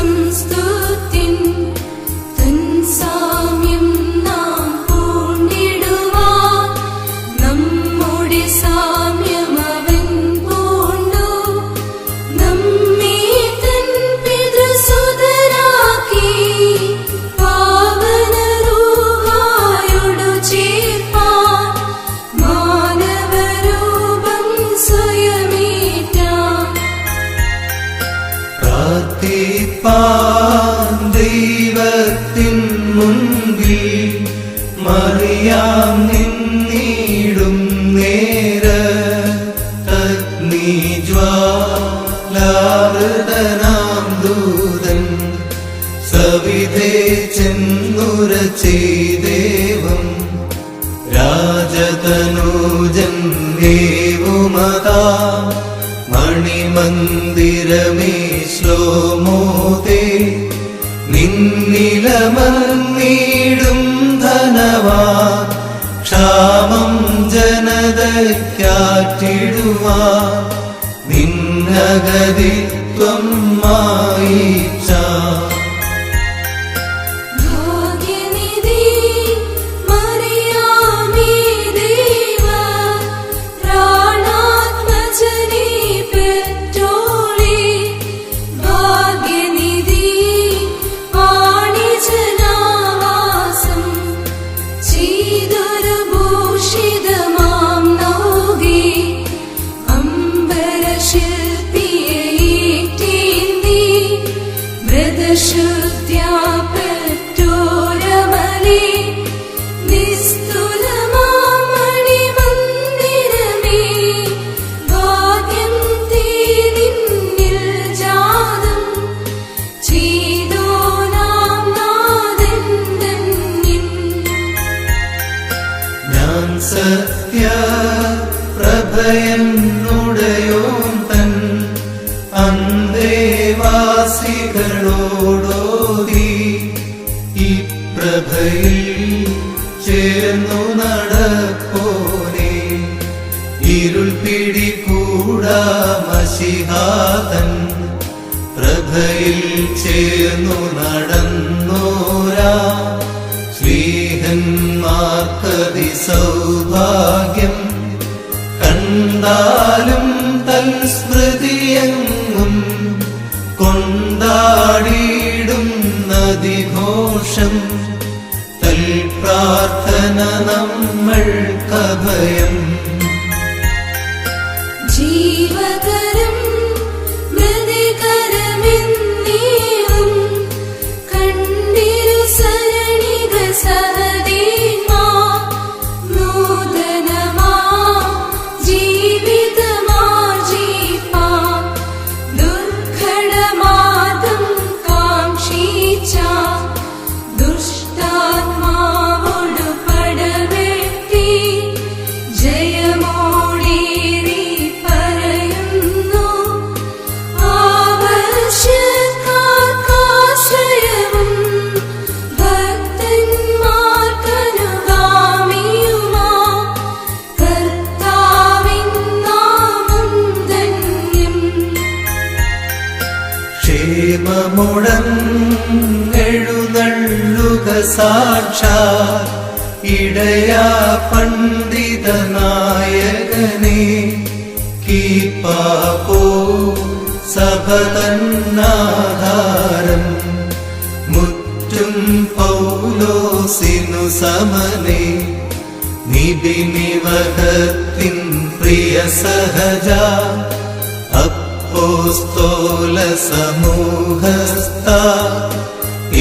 സംസ്തുതിൻ തൻ സാമ്യം നാം പൂണ്ടിടുവാൻ നമ്മുടെ സാമ്യം അവൻ പൂണ്ടു നമ്മെ തൻ പിതൃസുതരാക്കി പാവന റൂഹായോടു ചേർപ്പാൻ മാനവരൂപം സ്വയമേറ്റാൻ പ്രാർത്ഥിപ്പാൻ ദൈവത്തിൻ മുൻപിൽ മറിയാം നിന്നിടും നേര അഗ്നിജ്വാലാവൃതനാം ദൂതൻ സവിധേ ചെന്നുര ചെയ്ദേവം രാജതനൂജൻ ദേവുമതാ മണിമന്ദിരമേ ശ്ലോമോദേ നിന്നിലമർന്നീടും ധനവാ ക്ഷാമം ജനതയ്ക്കാറ്റിടുവാ നിന്നഗതിത്വം മായിച്ച ഭാഗ്യനിധി മറിയാമേ ദേവ പ്രാണാത്മജനേ പെറ്റോളേ ഭാഗ്യനിധി വാണിജനാവാസം ചെയ്തൊരു ഭൂഷിതമാം നൗകി അംബരശില്പിയേറ്റേന്തി വ്രതശുദ്ധ്യാ പെറ്റോരമലേ നിസ്തുലമാം മണിമന്ദിരമേ ഭാഗ്യം തേ നിന്നിൽ ജാതം ചെയ്തോ നാം നാഥൻ ധന്യൻ ഞാൻ സത്യ പ്രഭയനുടയോൻ തൻ അന്തേവാസികളോടോതി ഇപ്രഭയിൽ ചേർന്നു നടപ്പോനെ ഇരുൾ പിടികൂടാ മശിഹാതൻ പ്രഭയിൽ ചേർന്നു നടന്നോരാ ശ്രീഹന്മാർക്കതി സൗഭാഗ്യം കണ്ടാലും തൽസ്മൃതിയെങ്ങും കൊണ്ടാടിയിടും നദിഘോഷം തൽ പ്രാർത്ഥന നമ്മൾക്കഭയം ജീവകരം മൃതികരമെന്നേവും കണ്ടിരു സരണിക സഹദേന്മാ നൂതനമാ ജീവിതമാർജിപ്പാൻ ദുർഘടമാർഗം കാംക്ഷിച്ച ദുഷ്ടാത്മാവോടു പടവെട്ടി ജയമോടേറി പറയുന്നു ആവശ്യക്കാർക്കാശ്രയവും ഭക്തന്മാർക്കനുഗാമിയുമാ കർത്താവിൻ നാമം ധന്യം ക്ഷേമമുടങ്ങെഴുന്നള്ളുക സാക്ഷാൽ ഇടയാ പണ്ഡിതനായകനെ കീപ്പാപ്പോ സഭതന്നാധാരം മുറ്റും പൗലോസിനു സമനെ നിബിനിവഹത്തിൻ പ്രിയ സഹജ അപ്പോസ്തോല സമൂഹസ്ഥ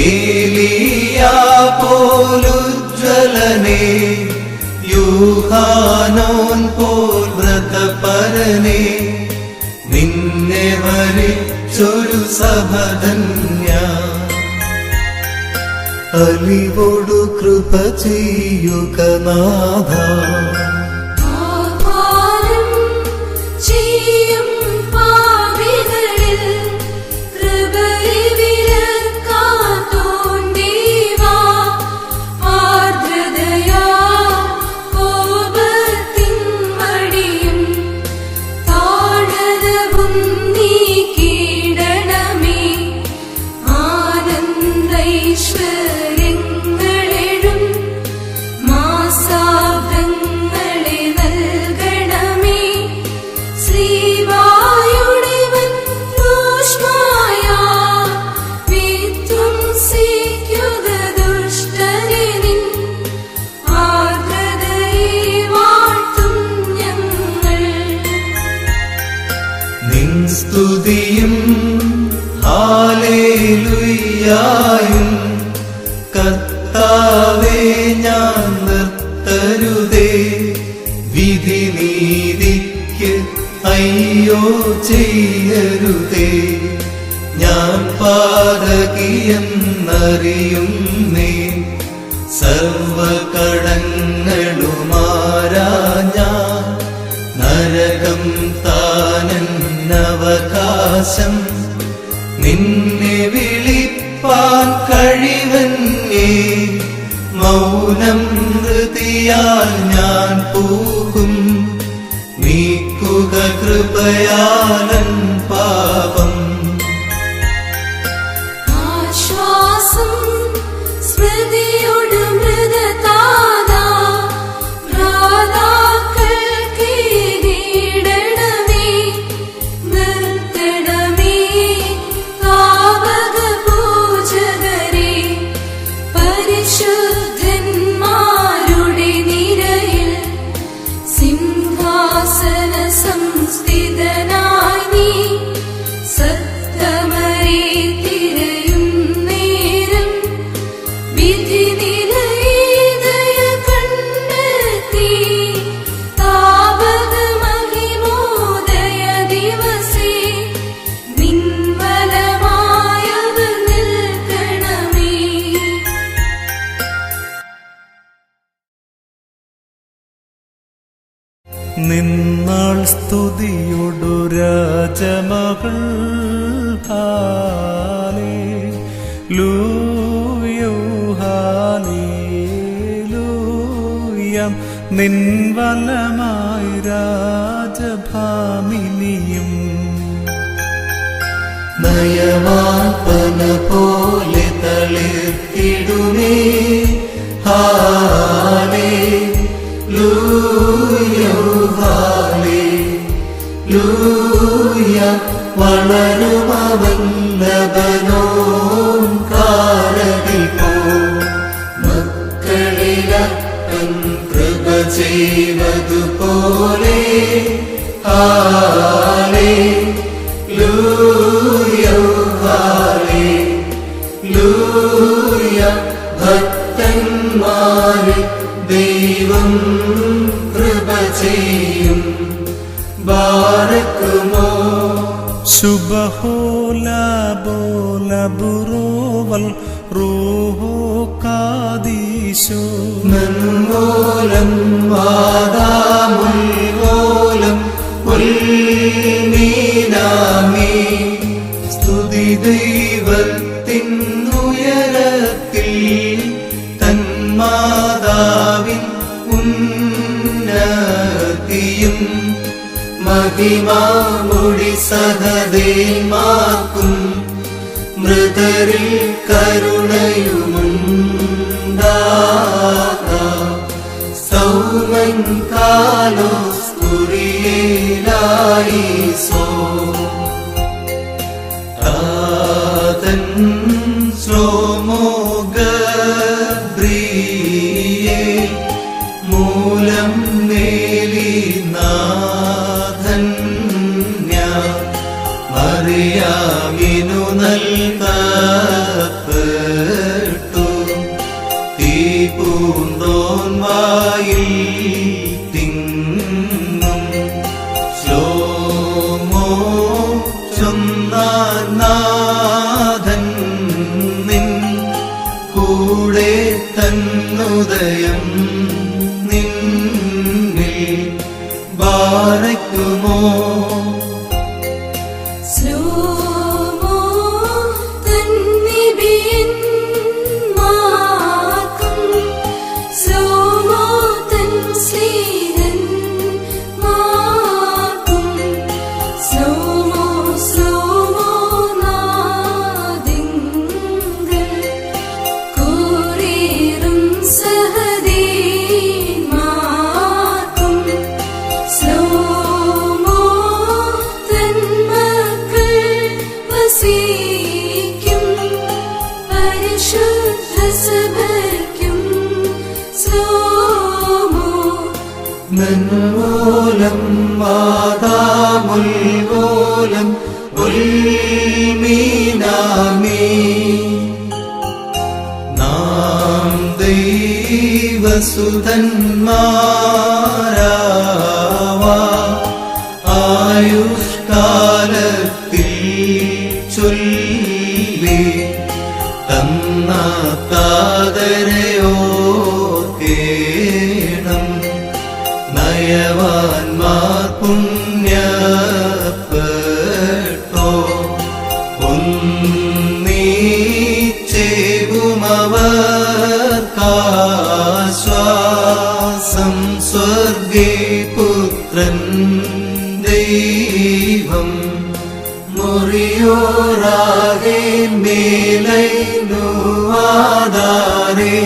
ഏലിയാ പോലുജ്വലനേ യൂഹാനോൻ പോൽ വ്രതപരനേ നിന്നെ വരിച്ചൊരു സഭധന്യ അലിവോടു കൃപ ചെയ്യുക നാഥ ആഹ്വാനം ചെയ്യും പാപികളിൽ കൃപയെ വിലക്കാത്തോണ്ടേവാ ആർദ്രതയാ കോപത്തിൻ മടിയും താഴ്ന്നതും നീക്കിയിടണമേ ആനന്ദൈശ്വര്യങ്ങളെഴും മാസാബ്ദങ്ങളെ നൽകണമേ ശ്രീവായുടെവൻ ഊഷ്മായ വിധ്വംസിക്കുക ദുഷ്ടനെ നിൻ ആർദ്രതയെ വാഴ്ത്തും ഞങ്ങൾ നിൻ സ്തുതിയും ഹാലേലുയ്യായും കർത്താവേ ഞാൻ നിർത്തരുതേ വിധി നീതിക്ക് അയ്യോ ചെയ്യരുതേ ഞാൻ പാതകിയെന്നറിയുന്നേ സർവകടങ്ങളുമാരാ ഞാൻ നരകം താനവകാശം നിന്നെ വിളിപ്പാൻ കഴിവന്നേ മൗനം ഹൃതിയാൽ ഞാൻ പോകും നീക്കുക കൃപയാലൻ പാപം ആശ്വാസം സ്മൃതിയോട് മൃതതാതാ ഭ്രാതാക്കൾക്കീടണമേ നിർത്തണമേ താവക പൂജകരെ പരിശുദ്ധന്മാരുടെ നിരയിൽ സിംഹാസന സംസ്ഥിതനായി നീ സത്തമരെ തിരയും നേരം വിധി നിലയ കണ്ടെത്തി താവക മഹിമോദയ ദിവസേ നിൻവലമായവർ നിൽക്കണമേ നിന്നാൾ സ്തുതിയൊടു രാജമകൾ ഹാലേലൂയോ ഹാലേലൂയ നിൻവലമായി രാജഭാമിനിയും നയമാൽപ്പന പോലെ തളിർത്തിടുമേ ഹാലേലൂയ ഹാലേലൂയ വളരുമവൻ ലബനോൻ കാരകിൽ പോ മക്കളിലപ്പൻ കൃപ ചെയ്വതുപോലെ ഹാലേലൂയ ഹാലേലൂയ ഭക്തന്മാരിൽ ദൈവം കൃപ ചെയ്യും ബാരക്കുമോ ശുഭഹോലബോലബുറോവൽ റൂഹോ കാദീശോ നന്മൂലം വാദാമുൽമൂലം ഉൽമീനാമി സ്തുതി ദൈവത്തിൻ ഉയരത്തിൽ തന്മാതാവിൻ ഉന്നതിയും മഹിമാമുടി സഹദേമാക്കും മൃതരിൽ കരുണയുമുണ്ടാക സൗമൻ കാലോസ് കുറിയേലായിസോ താതൻ ശ്ലോമോ ഗബ്രിയേൽ മൂലം നേലി നാ ബെന്യാമിനു നൽകപ്പെട്ടു. തീ പൂന്തോൻ വായിൽ തിങ്ങും ശ്ലോമോ ചൊന്നാൻ നാഥൻ നിൻ കൂടെ തന്നുദയം നിന്നിൽ ബാരയ്ക്കുമോ. ശ്ലോമോ തന്നിബിയന്മാർക്കും ശ്ലോമോ തൻ സ്നേഹന്മാർക്കും ശ്ലോമോ ശ്ലോമോ നാദിങ്കൽ കൂറേറും സഹദേന്മാർക്കും ശ്ലോമോ തൻ മക്കൾ വസിക്കും പരിശുദ്ധ സഭയ്ക്കും ശ്ലോമോ. നന്മൂലം മാതാമുൽമൂലം ഉൽമീനാമേ. നാം ദൈവസുതന്മാരാവാ ആയുഷ്കാലത്തിൽ ചൊല്ലി തന്ന താതരയോർക്കേണം. നയവാൻമാർ പുണ്യപ്പെട്ടോ ഒന്നീച്ചേകുമവർക്കാശ്വാസം സ്വർഗേ പുത്രൻ ദൈവം മുറിയോറാകെ മേലൈനു ആധാരേ.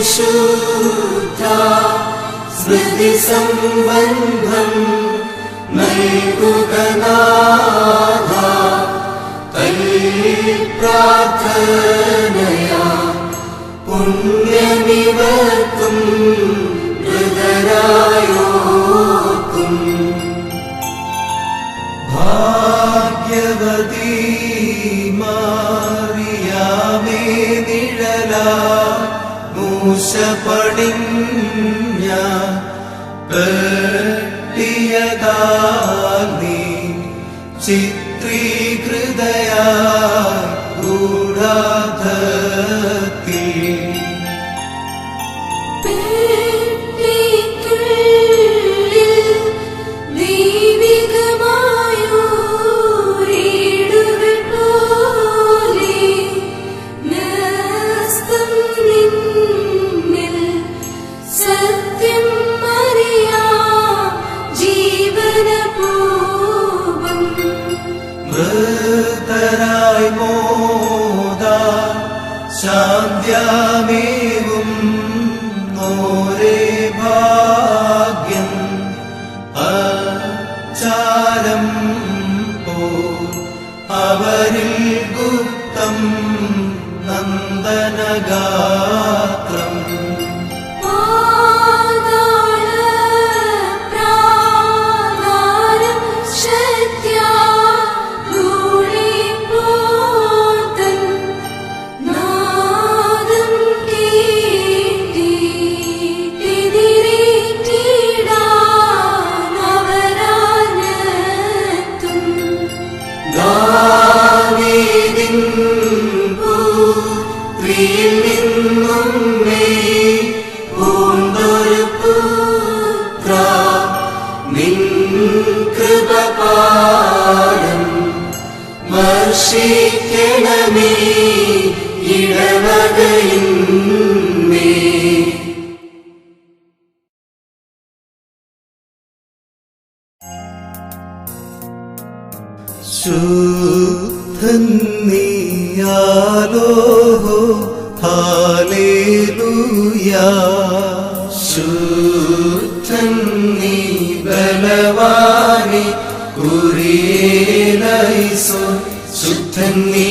മാതൃവിശുദ്ധ സ്മൃതി സംബന്ധം നൽകുക നാഥ. പ്രാർത്ഥനയാ പുണ്യമിവർക്കും ഹൃദരായോർക്കും. ഭാഗ്യവതീ മാറിയാമേ നിഴലാ മൂശ പണിഞ്ഞ പെട്ടിയതാൽ നീ ചിത്രീകൃതയാ ഗൂഢാർത്ഥത്തിൽ. പെട്ടിക്കുള്ളിൽ ദൈവികമായോരീടുകൾ പോലെ ന്യസ്തം നിന്നിൽ സത്യം അറിയാം ജീവനപൂർവം. മൃതരായി മോദാ ശാന്ത്യാമേവും നോരേ ഭാഗ്യം അച്ചാരം പോ അവരിൽ ഗുപ്തം നന്ദനഗാത്രം. പാതാള പ്രാകാരം ശക്ത്യാ ധൂളിപോതൻ നാദം കേട്ടിടിരേറ്റിടാൻ അവരാനെത്തും. ദാവീദിൻ പുത്രിയിൽ നിന്നും നീ പൂണ്ടൊരു പുത്ര നിൻ കൃപപാലം വർഷിക്കണമേ ഇടവകയിന്മേ. ശുദ്ധൻ നീയാലോ ഹാലേലൂയാ. ശുദ്ധൻ നീ ബലവാനി കുറിയേലൈസോ. ശുദ്ധൻ നീ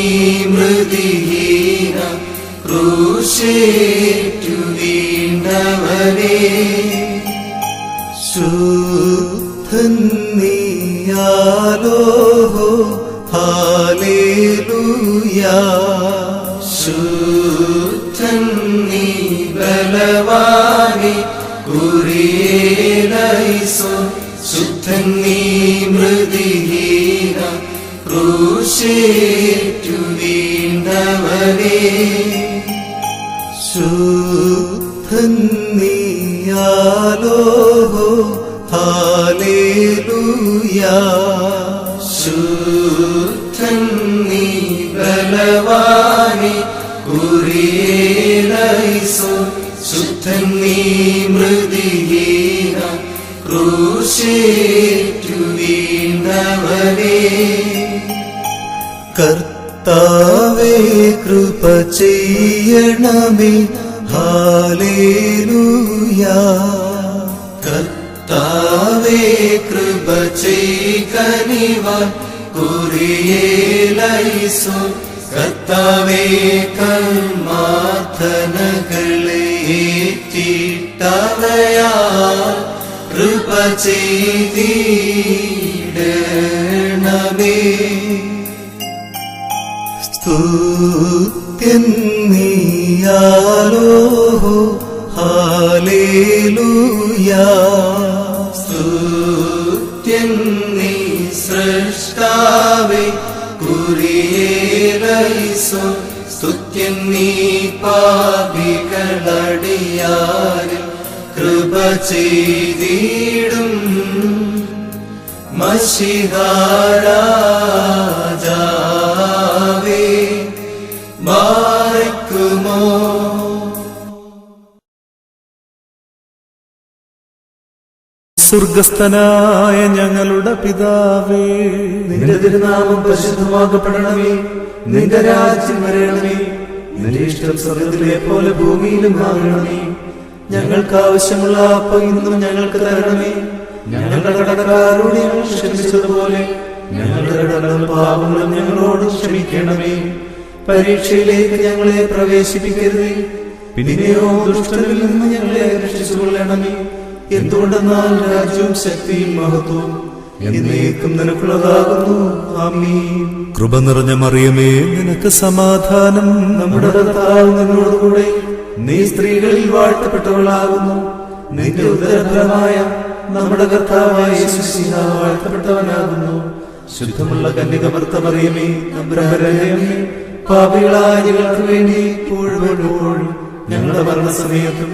മൃതിഹീന ക്രൂശേറ്റു വീണവനേ, ശുദ്ധൻ നീയാലോ ഹാലേലൂയാ. ശുദ്ധൻ നീ ബലവാനേ കുരിയേലൈസോൻ, ശുദ്ധൻ നീ മൃതിഹീന ക്രൂശേറ്റു വീണവനേ, ശുദ്ധൻ നീയാലോ ഹാലേലൂയാ. ശുദ്ധൻ നീ ബലവാനേ കുരിയേലൈസോൻ, ശുദ്ധൻ നീ മൃതിഹീന ക്രൂശേറ്റു വീണവനേ. കർത്താവേ കൃപ ചെയ്യണമേ ഹാലേലൂയാ. കർത്താവേ കൃപ ചെയ്കനിവാൻ കുരിയേലൈസോൻ, കർത്താവേ കർമാർത്ഥനകളെ ഏറ്റിട്ടവയാ കൃപ ചെയ്തിടണമേ. സ്തുത്യൻ നീയാലോ ഹാലേലൂയാ. സ്തുത്യൻ നീ സൃഷ്ടാവേ കുരിയേലൈസോൻ, സ്തുത്യൻ നീ പാപികളടിയാരിൽ കൃപ ചെയ്തിടും മശിഹാരാജാവേ ബാരക്കുമോ. സ്വർഗസ്ഥനായ ഞങ്ങളുടെ പിതാവേ, നിന്റെ തിരുനാമം പരിശുദ്ധമാക്കപ്പെടണമേ, നിന്റെ രാജ്യം വരണമേ, നിന്റെ ഇഷ്ടം സ്വർഗത്തിലെ പോലെ ഭൂമിയിലും ആകണമേ. ഞങ്ങൾക്ക് ആവശ്യമുള്ള അപ്പം ഇന്നും ഞങ്ങൾക്ക് തരണമേ. ഞങ്ങളുടെ കടക്കാരോട് ഞങ്ങൾ ക്ഷമിച്ചതുപോലെ ഞങ്ങളുടെ കടങ്ങളും പാപങ്ങളും ഞങ്ങളോട് ക്ഷമിക്കണമേ. പരീക്ഷയിലേക്ക് ഞങ്ങളെ പ്രവേശിപ്പിക്കരുതേ, പിന്നെയോ ദുഷ്ടനിൽ നിന്ന് ഞങ്ങളെ രക്ഷിച്ചുകൊള്ളണമേ. എന്തുകൊണ്ടെന്നാൽ രാജ്യവും ശക്തിയും മഹത്വവും എന്നേക്കും നിനക്കുള്ളതാകുന്നു. ആമീൻ. കൃപ നിറഞ്ഞ മറിയമേ, നിനക്ക് സമാധാനം. നമ്മുടെ കർത്താവ് നിന്നോടുകൂടെ നീ സ്ത്രീകളിൽ വാഴ്ത്തപ്പെട്ടവളാകുന്നു. നിന്റെ ഉദരഫലമായ നമ്മുടെ കർത്താവായ യേശുമിശിഹ വാഴ്ത്തപ്പെട്ടവനാകുന്നു. ശുദ്ധമുള്ള കന്യകമർത്ത മറിയമേ, തമ്പുരാന്റെ അമ്മേ, പാപികളായ ഞങ്ങൾക്ക് വേണ്ടി ഇപ്പോഴും ഞങ്ങളുടെ മരണസമയത്തും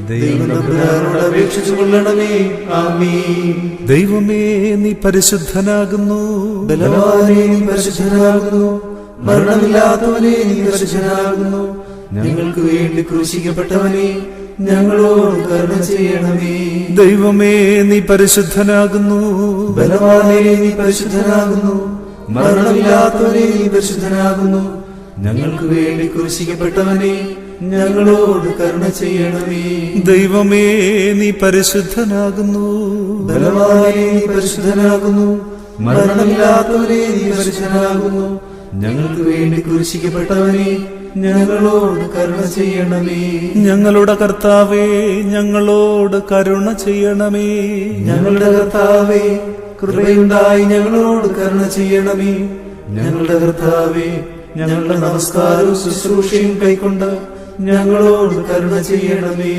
ദൈവം തമ്പുരാനോട് അപേക്ഷിച്ചു കൊള്ളണമേ. ആമീൻ. ദൈവമേ, നീ പരിശുദ്ധനാകുന്നു. ബലവാനേ, നീ പരിശുദ്ധനാകുന്നു. മരണമില്ലാത്തവനെ, നീ പരിശുദ്ധനാകുന്നു. ഞങ്ങൾക്ക് വേണ്ടി ക്രൂശിക്കപ്പെട്ടവനെ, ഞങ്ങളോട് കരുണ ചെയ്യണമേ. ദൈവമേ, നീ പരിശുദ്ധനാകുന്നു. ബലവാനേ, നീ പരിശുദ്ധനാകുന്നു. മരണമില്ലാത്തവനെ, നീ പരിശുദ്ധനാകുന്നു. ഞങ്ങൾക്ക് വേണ്ടി ക്രൂശിക്കപ്പെട്ടവനെ, ഞങ്ങളോട് കരുണ ചെയ്യണമേ. ദൈവമേ, നീ പരിശുദ്ധനാകുന്നു. ബലവാനേ, നീ പരിശുദ്ധനാകുന്നു. മരണമില്ലാത്തവനെ, നീ പരിശുദ്ധനാകുന്നു. ഞങ്ങൾക്ക് വേണ്ടി ക്രൂശിക്കപ്പെട്ടവനെ, ഞങ്ങളോട് കരുണ ചെയ്യണമേ. ഞങ്ങളുടെ കർത്താവേ, ഞങ്ങളോട് കരുണ ചെയ്യണമേ. ഞങ്ങളുടെ കർത്താവേ, കൃപയുണ്ടായി ഞങ്ങളോട് കരുണ ചെയ്യണമേ. ഞങ്ങളുടെ കർത്താവേ, ഞങ്ങളുടെ നമസ്കാരവും ശുശ്രൂഷയും കൈക്കൊണ്ട് ഞങ്ങളോട് കരുണ ചെയ്യണമേ.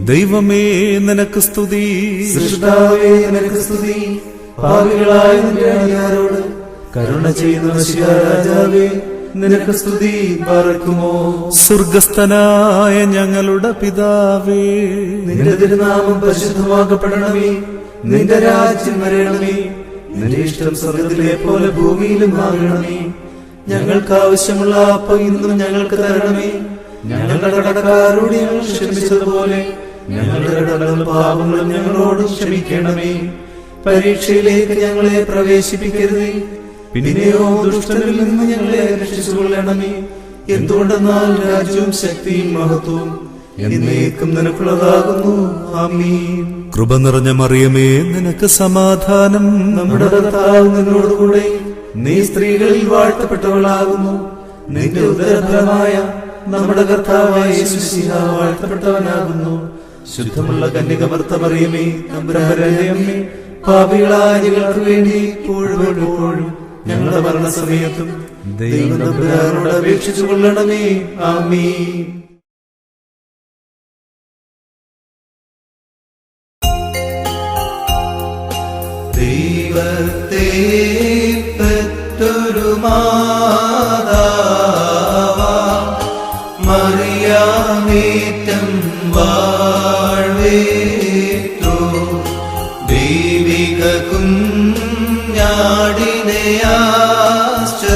ദൈവമേ, നിനക്ക് സ്തുതി. സൃഷ്ടാവേ, നിനക്ക് സ്തുതി. പാപികളായ നിന്റെ അടിയാരോട് കരുണ ചെയ്യുന്ന മശിഹാരാജാവേ, നിനക്ക് സ്തുതി. പാർക്കുമോ. സ്വർഗസ്ഥനായ ഞങ്ങളുടെ പിതാവേ, നിന്റെ തിരുനാമം പരിശുദ്ധമാക്കപ്പെടണമേ. നിന്റെ രാജ്യം വരണമേ. നിന്റെ ഇഷ്ടം സ്വർഗത്തിലെ പോലെ ഭൂമിയിലും ആകണമേ. ഞങ്ങൾക്ക് ആവശ്യമുള്ള അപ്പം ഇന്നും ഞങ്ങൾക്ക് തരണമേ. ഞങ്ങളുടെ കടക്കാരോട് ഞങ്ങൾ ക്ഷമിച്ചതുപോലെ ഞങ്ങളുടെ കടങ്ങളും പാപങ്ങളും ഞങ്ങളോട് ക്ഷമിക്കണമേ. പരീക്ഷയിലേക്ക് ഞങ്ങളെ പ്രവേശിപ്പിക്കരുതേ, പിന്നെയോ ദുഷ്ടനിൽ നിന്ന് ഞങ്ങളെ രക്ഷിച്ചുകൊള്ളണമേ. എന്തുകൊണ്ടെന്നാൽ രാജ്യവും ശക്തിയും മഹത്വവും എന്നേക്കും നിനക്കുള്ളതാകുന്നു. ആമീൻ. കൃപ നിറഞ്ഞ മറിയമേ, നിനക്ക് സമാധാനം. നമ്മുടെ കർത്താവ് നിന്നോടുകൂടെ നീ സ്ത്രീകളിൽ വാഴ്ത്തപ്പെട്ടവളാകുന്നു. നിന്റെ ഉദരഫലമായ നമ്മുടെ കർത്താവായ യേശു മിശിഹ വാഴ്ത്തപ്പെട്ടവനാകുന്നു. ശുദ്ധമുള്ള കന്യകമർത്തമറിയമേ, തമ്പുരാന്റെ അമ്മേ, പാപികളായ ഞങ്ങൾക്ക് വേണ്ടി ഇപ്പോഴും ഞങ്ങളുടെ മരണസമയത്തും ദൈവം തമ്പുരാനോട് അപേക്ഷിച്ചു കൊള്ളണമേ. ആമീൻ. ദൈവത്തെ പെറ്റൊരു മാതാവാ മറിയാമേറ്റം വാഴ്വേറ്റോ ദൈവിക കുഞ്ഞാടിനെ ആശ്ചര്യം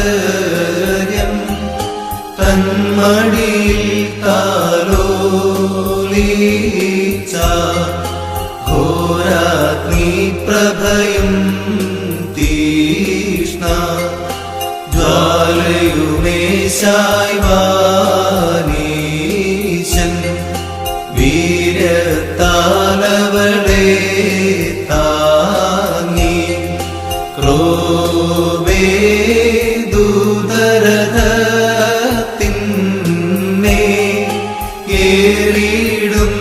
തന്മടിയിൽ താലോലിച്ച ഘോരാഗ്നി പ്രഭയും തീഷ്ണ ജ്വാലയുമേശായി വാനീശൻ വീരത്താലവളെ താങ്ങി ക്രോവേ ദൂതരഥത്തിന്മേ ഏറിയിടുന്നോനേ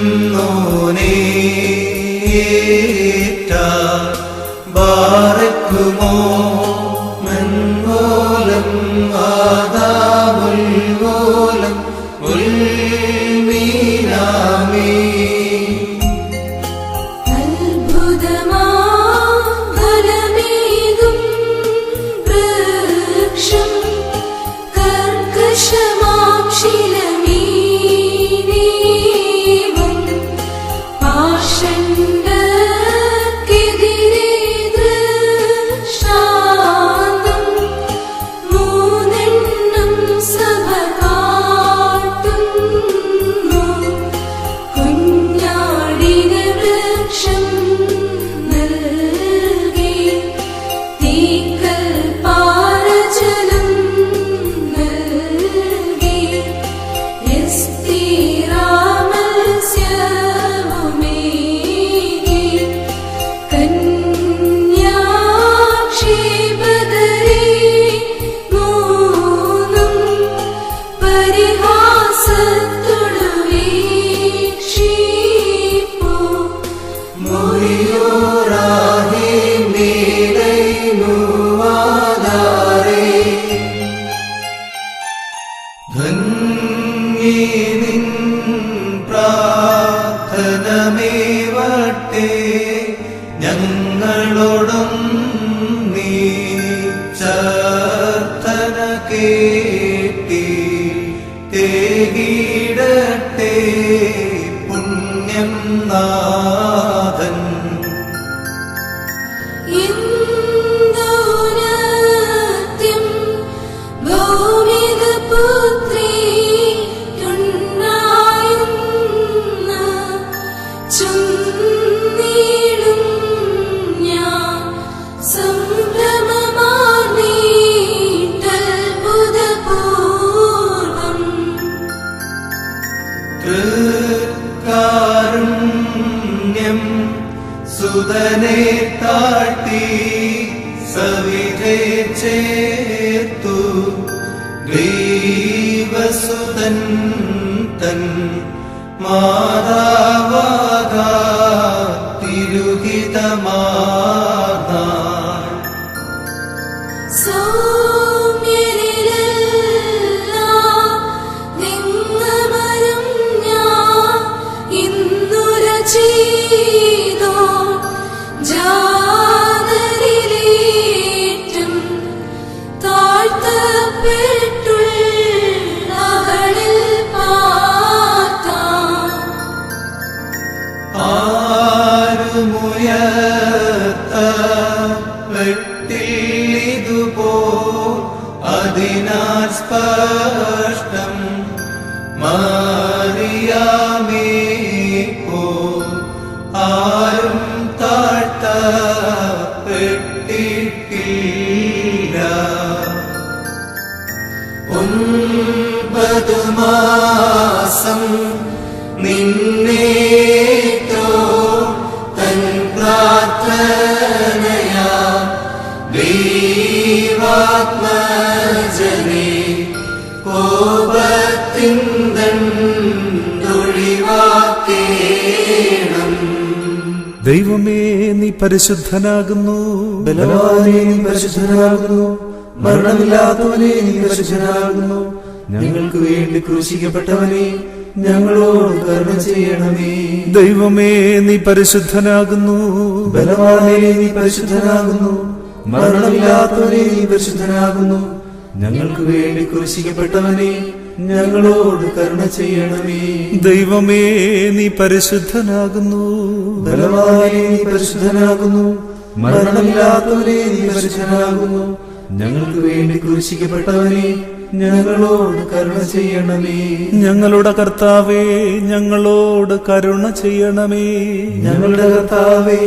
ബാറക്കുമോ മൻമൂലം ആദാമുൽമൂലം ഉൽമീനാമേ. അത്ഭുതമാഫലമേകും വൃക്ഷം കർക്കശമാം ശിലമീനേവം പാഷണ്ഡർക്കെതിരെ ദൃഷ്ടാന്തം മൂന്നെണ്ണം സഭ കാട്ടുന്നു. കുഞ്ഞാടിന് വൃക്ഷം നൽകി തീക്കൽ പാറജലം നൽകി എസ്തീറാമത്സ്യവുമേകി കന്യാക്ഷേപകരെ മൂന്നും പരിഹാസത്തോടു വീക്ഷിപ്പൂ. മുറിയോറാഹേ മേലൈനുവാദാരേ ധന്യേ നിൻ പ്രാർത്ഥനമേവട്ടെ ഞങ്ങളോടും നീ ചർത്തന കേട്ടി തേകിടട്ടെ പുണ്യം നാഥൻ. ഇന്ദോനത്യം ഭൗമികപുത്രി ഉണ്ടായുന്ന ചുന്നീടും ഞാൻ സംഭ്രമമാർന്നീട്ടത്ഭുതപൂർവം. കാരുണ്യം സുതനെ താഴ്ത്തി സവിധേ ചേർത്തു ഗ്രീവസുതൻ തൻ മാതാവാകാ തിരുഹിതമാർന്നാൾ. സൗമ്യരിലെല്ലാം നിങ്ങമരം ഞാൻ ഇന്നുര ചെയ്തോ ജാതരിലേറ്റം താഴ്ത്തപ്പെട്ടുള്ളവളിൽ പാർത്താൻ. ആരുമുയർത്തപ്പെട്ടിതുപോ അതിനാൽ സ്പഷ്ടം മാറിയാമേ പോ ആരും താഴ്ത്തപ്പെട്ടിട്ടില്ല. 9 മാസം നിന്നേറ്റോ തൻ പ്രാർത്ഥനയാ ദൈവാത്മജനെ കോപത്തിൻ ചെയ്യണം. ദൈവമേ, നീ പരിശുദ്ധനാകുന്നു. ബലവാനേ, നീ പരിശുദ്ധനാകുന്നു. മരണമില്ലാത്തവനെ, നീ പരിശുദ്ധനാകുന്നു. ഞങ്ങൾക്ക് വേണ്ടി ക്രൂശിക്കപ്പെട്ടവനെ, ഞങ്ങളോട് കരുണ ചെയ്യണമേ. ദൈവമേ, നീ പരിശുദ്ധനാകുന്നു. ബലവാനേ, നീ പരിശുദ്ധനാകുന്നു. മരണമില്ലാത്തവനെ, നീ പരിശുദ്ധനാകുന്നു. ഞങ്ങൾക്ക് വേണ്ടി ക്രൂശിക്കപ്പെട്ടവനെ, ഞങ്ങളോട് കരുണ ചെയ്യണമേ. ദൈവമേ, നീ പരിശുദ്ധനാകുന്നു. ബലവാനേ, നീ പരിശുദ്ധനാകുന്നു. മരണമില്ലാത്തവനെ, നീ പരിശുദ്ധനാകുന്നു. ഞങ്ങൾക്ക് വേണ്ടി ക്രൂശിക്കപ്പെട്ടവനെ, ഞങ്ങളോട് കരുണ ചെയ്യണമേ. ഞങ്ങളുടെ കർത്താവേ, ഞങ്ങളോട് കരുണ ചെയ്യണമേ. ഞങ്ങളുടെ കർത്താവേ,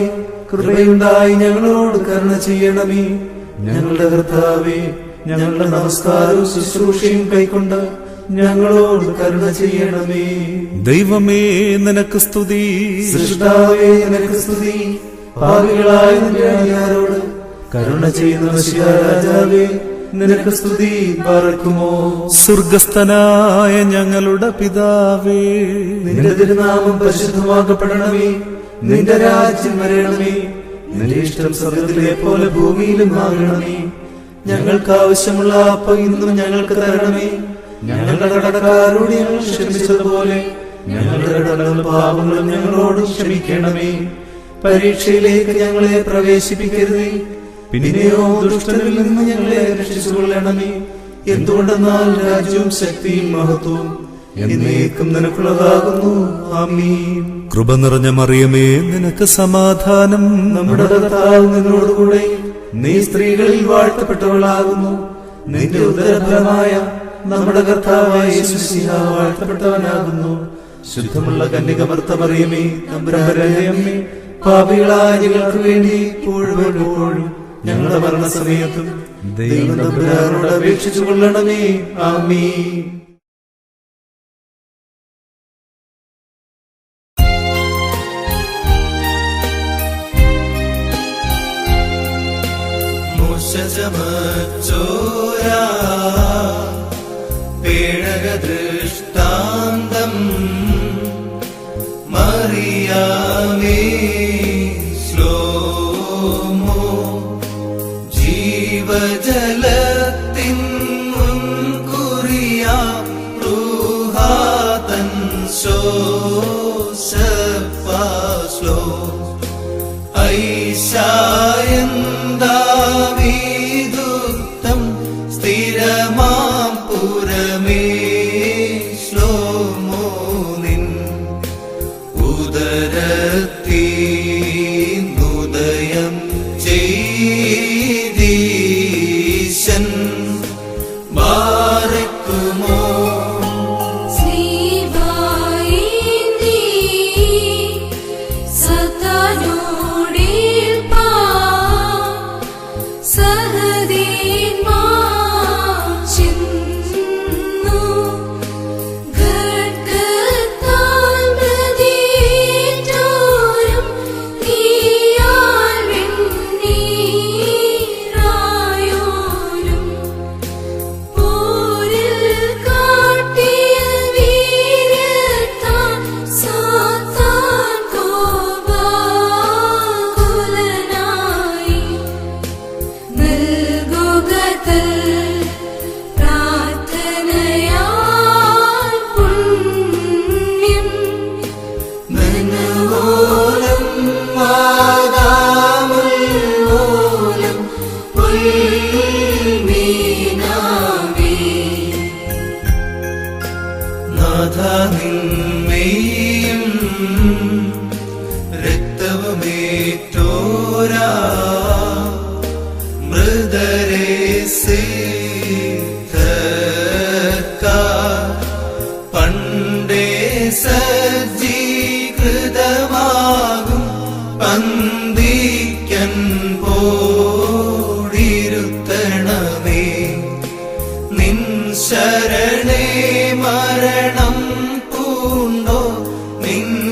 കൃപയുണ്ടായി ഞങ്ങളോട് കരുണ ചെയ്യണമേ. ഞങ്ങളുടെ കർത്താവേ, ഞങ്ങളുടെ നമസ്കാരവും ശുശ്രൂഷയും കൈക്കൊണ്ട് ഞങ്ങളോട് കരുണ ചെയ്യണമേ. ദൈവമേ, നിനക്ക് സ്തുതി. സൃഷ്ടാവേ, നിനക്ക് സ്തുതി. പാപികളായ നിന്റെ അടിയാരോട് കരുണ ചെയ്യുന്ന മശിഹാ രാജാവേ, നിനക്ക് സ്തുതി. പാർക്കുമോ. സ്വർഗസ്ഥനായ ഞങ്ങളുടെ പിതാവേ, നിന്റെ തിരുനാമം പരിശുദ്ധമാക്കപ്പെടണമേ. നിന്റെ രാജ്യം വരണമേ. നിന്റെ ഇഷ്ടം സ്വർഗത്തിലെ പോലെ ഭൂമിയിലും ആകണമേ. ഞങ്ങൾക്ക് ആവശ്യമുള്ള അപ്പം ഇന്നും ഞങ്ങൾക്ക് തരണമേ. ഞങ്ങളുടെ കടക്കാരോട് ഞങ്ങൾ ക്ഷമിച്ചതുപോലെ ഞങ്ങളുടെ കടങ്ങളും പാപങ്ങളും ഞങ്ങളോട് ക്ഷമിക്കണമേ. പരീക്ഷയിലേക്ക് ഞങ്ങളെ പ്രവേശിപ്പിക്കരുതേ, പിന്നെയോ ദുഷ്ടനിൽ നിന്ന് ഞങ്ങളെ രക്ഷിച്ചുകൊള്ളണമേ. എന്തുകൊണ്ടെന്നാൽ രാജ്യവും ശക്തിയും മഹത്വവും എന്നേക്കും നിനക്കുള്ളതാകുന്നു. ആമീൻ. കൃപ നിറഞ്ഞ മറിയമേ, നിനക്ക് സമാധാനം. നമ്മുടെ കർത്താവ് നിന്നോടുകൂടെ, നീ സ്ത്രീകളിൽ വാഴ്ത്തപ്പെട്ടവളാകുന്നു. നിന്റെ ഉദരഫലമായ നമ്മുടെ കർത്താവായ യേശു മിശിഹാ വാഴ്ത്തപ്പെട്ടവനാകുന്നു. ശുദ്ധമുള്ള കന്യകമർത്ത മറിയമേ, തമ്പുരാന്റെ അമ്മേ, പാപികളായ ഞങ്ങൾക്ക് വേണ്ടി ഇപ്പോഴും എപ്പോഴും ഞങ്ങളുടെ മരണസമയത്തും ദൈവം തമ്പുരാനോട് അപേക്ഷിച്ചു കൊള്ളണമേ. ആമീൻ. ചമച്ചോരാ പേടകദൃഷ്ടാന്തം മറിയാമേ ശ്ലോമോ ജീവജലത്തിൻ മുൻകുറിയാ റുഹാതൻ ശോസഫാസ്ലോ ഐശായന്താവിദുക്തം സ്ഥിരമാം പുരമേ ശ്ലോമോ നിൻ ഉദരത്തിനുദയം ചെയ്തീശൻ ബാരക്കുമോ. നിന്മേയും രക്തവുമേറ്റോരാ മൃദരേ സിദ്ധർക്കാർ പണ്ടേ സജ്ജീകൃതമാകും പന്തിക്കൻ പോടിരുത്തണമേ. നിൻ ശരണേ മരണം പൂണ്ടോ നിന്നേറ്റോരാമവരെ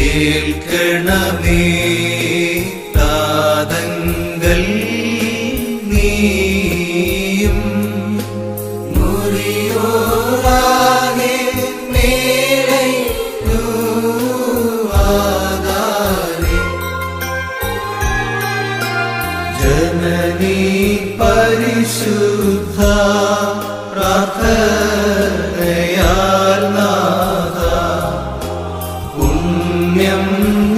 ഏൽക്കണമേ താതങ്കൽ നീയും മുറിയോ പ്രാർത്ഥനയാൽ നാഥ പുണ്യം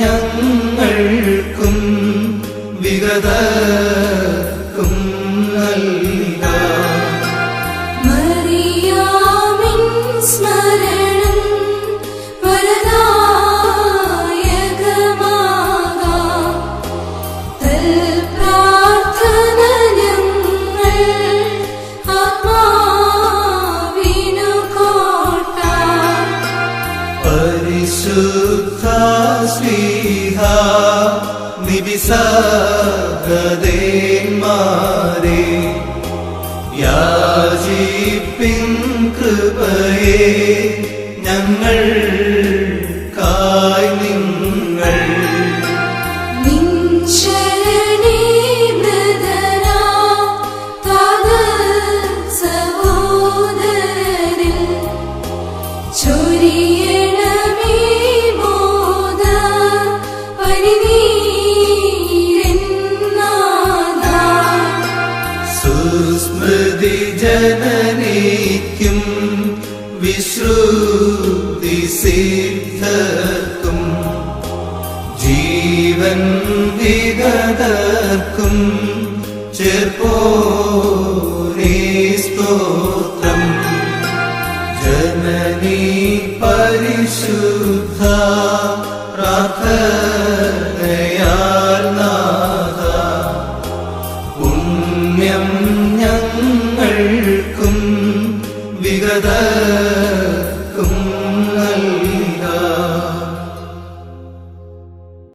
ഞങ്ങൾക്കും വിഗതർക്കും നൽകാം. മറിയാമിൻ സ്മരണം വരദായകമാകാം. തൽപ്രാർത്ഥന ഞങ്ങൾ ആത്മാവിനു കോട്ട. പരിശുദ്ധ ശ്ലീഹ നിബിസഹദേന്മാരെ യാചിപ്പിൻ കൃപയെ ഞങ്ങൾക്കായി നിങ്ങൾ. നിൻ ശരണേ മൃദനാ സഹോദരരിൽ ചൊരിയണമേ മോദ പരിനീരന്നാഥാ. സുസ്മൃതി ജനനിക്കും വിശ്രുതി സിദ്ധർക്കും ജീവൻ വിഗതർക്കും ചേർപ്പോരേ സ്തോത്രം. ജനനി പരിശുദ്ധ പ്രാർത്ഥനയാൽ നാഥ പുണ്യം ഞങ്ങൾക്കും വിഗത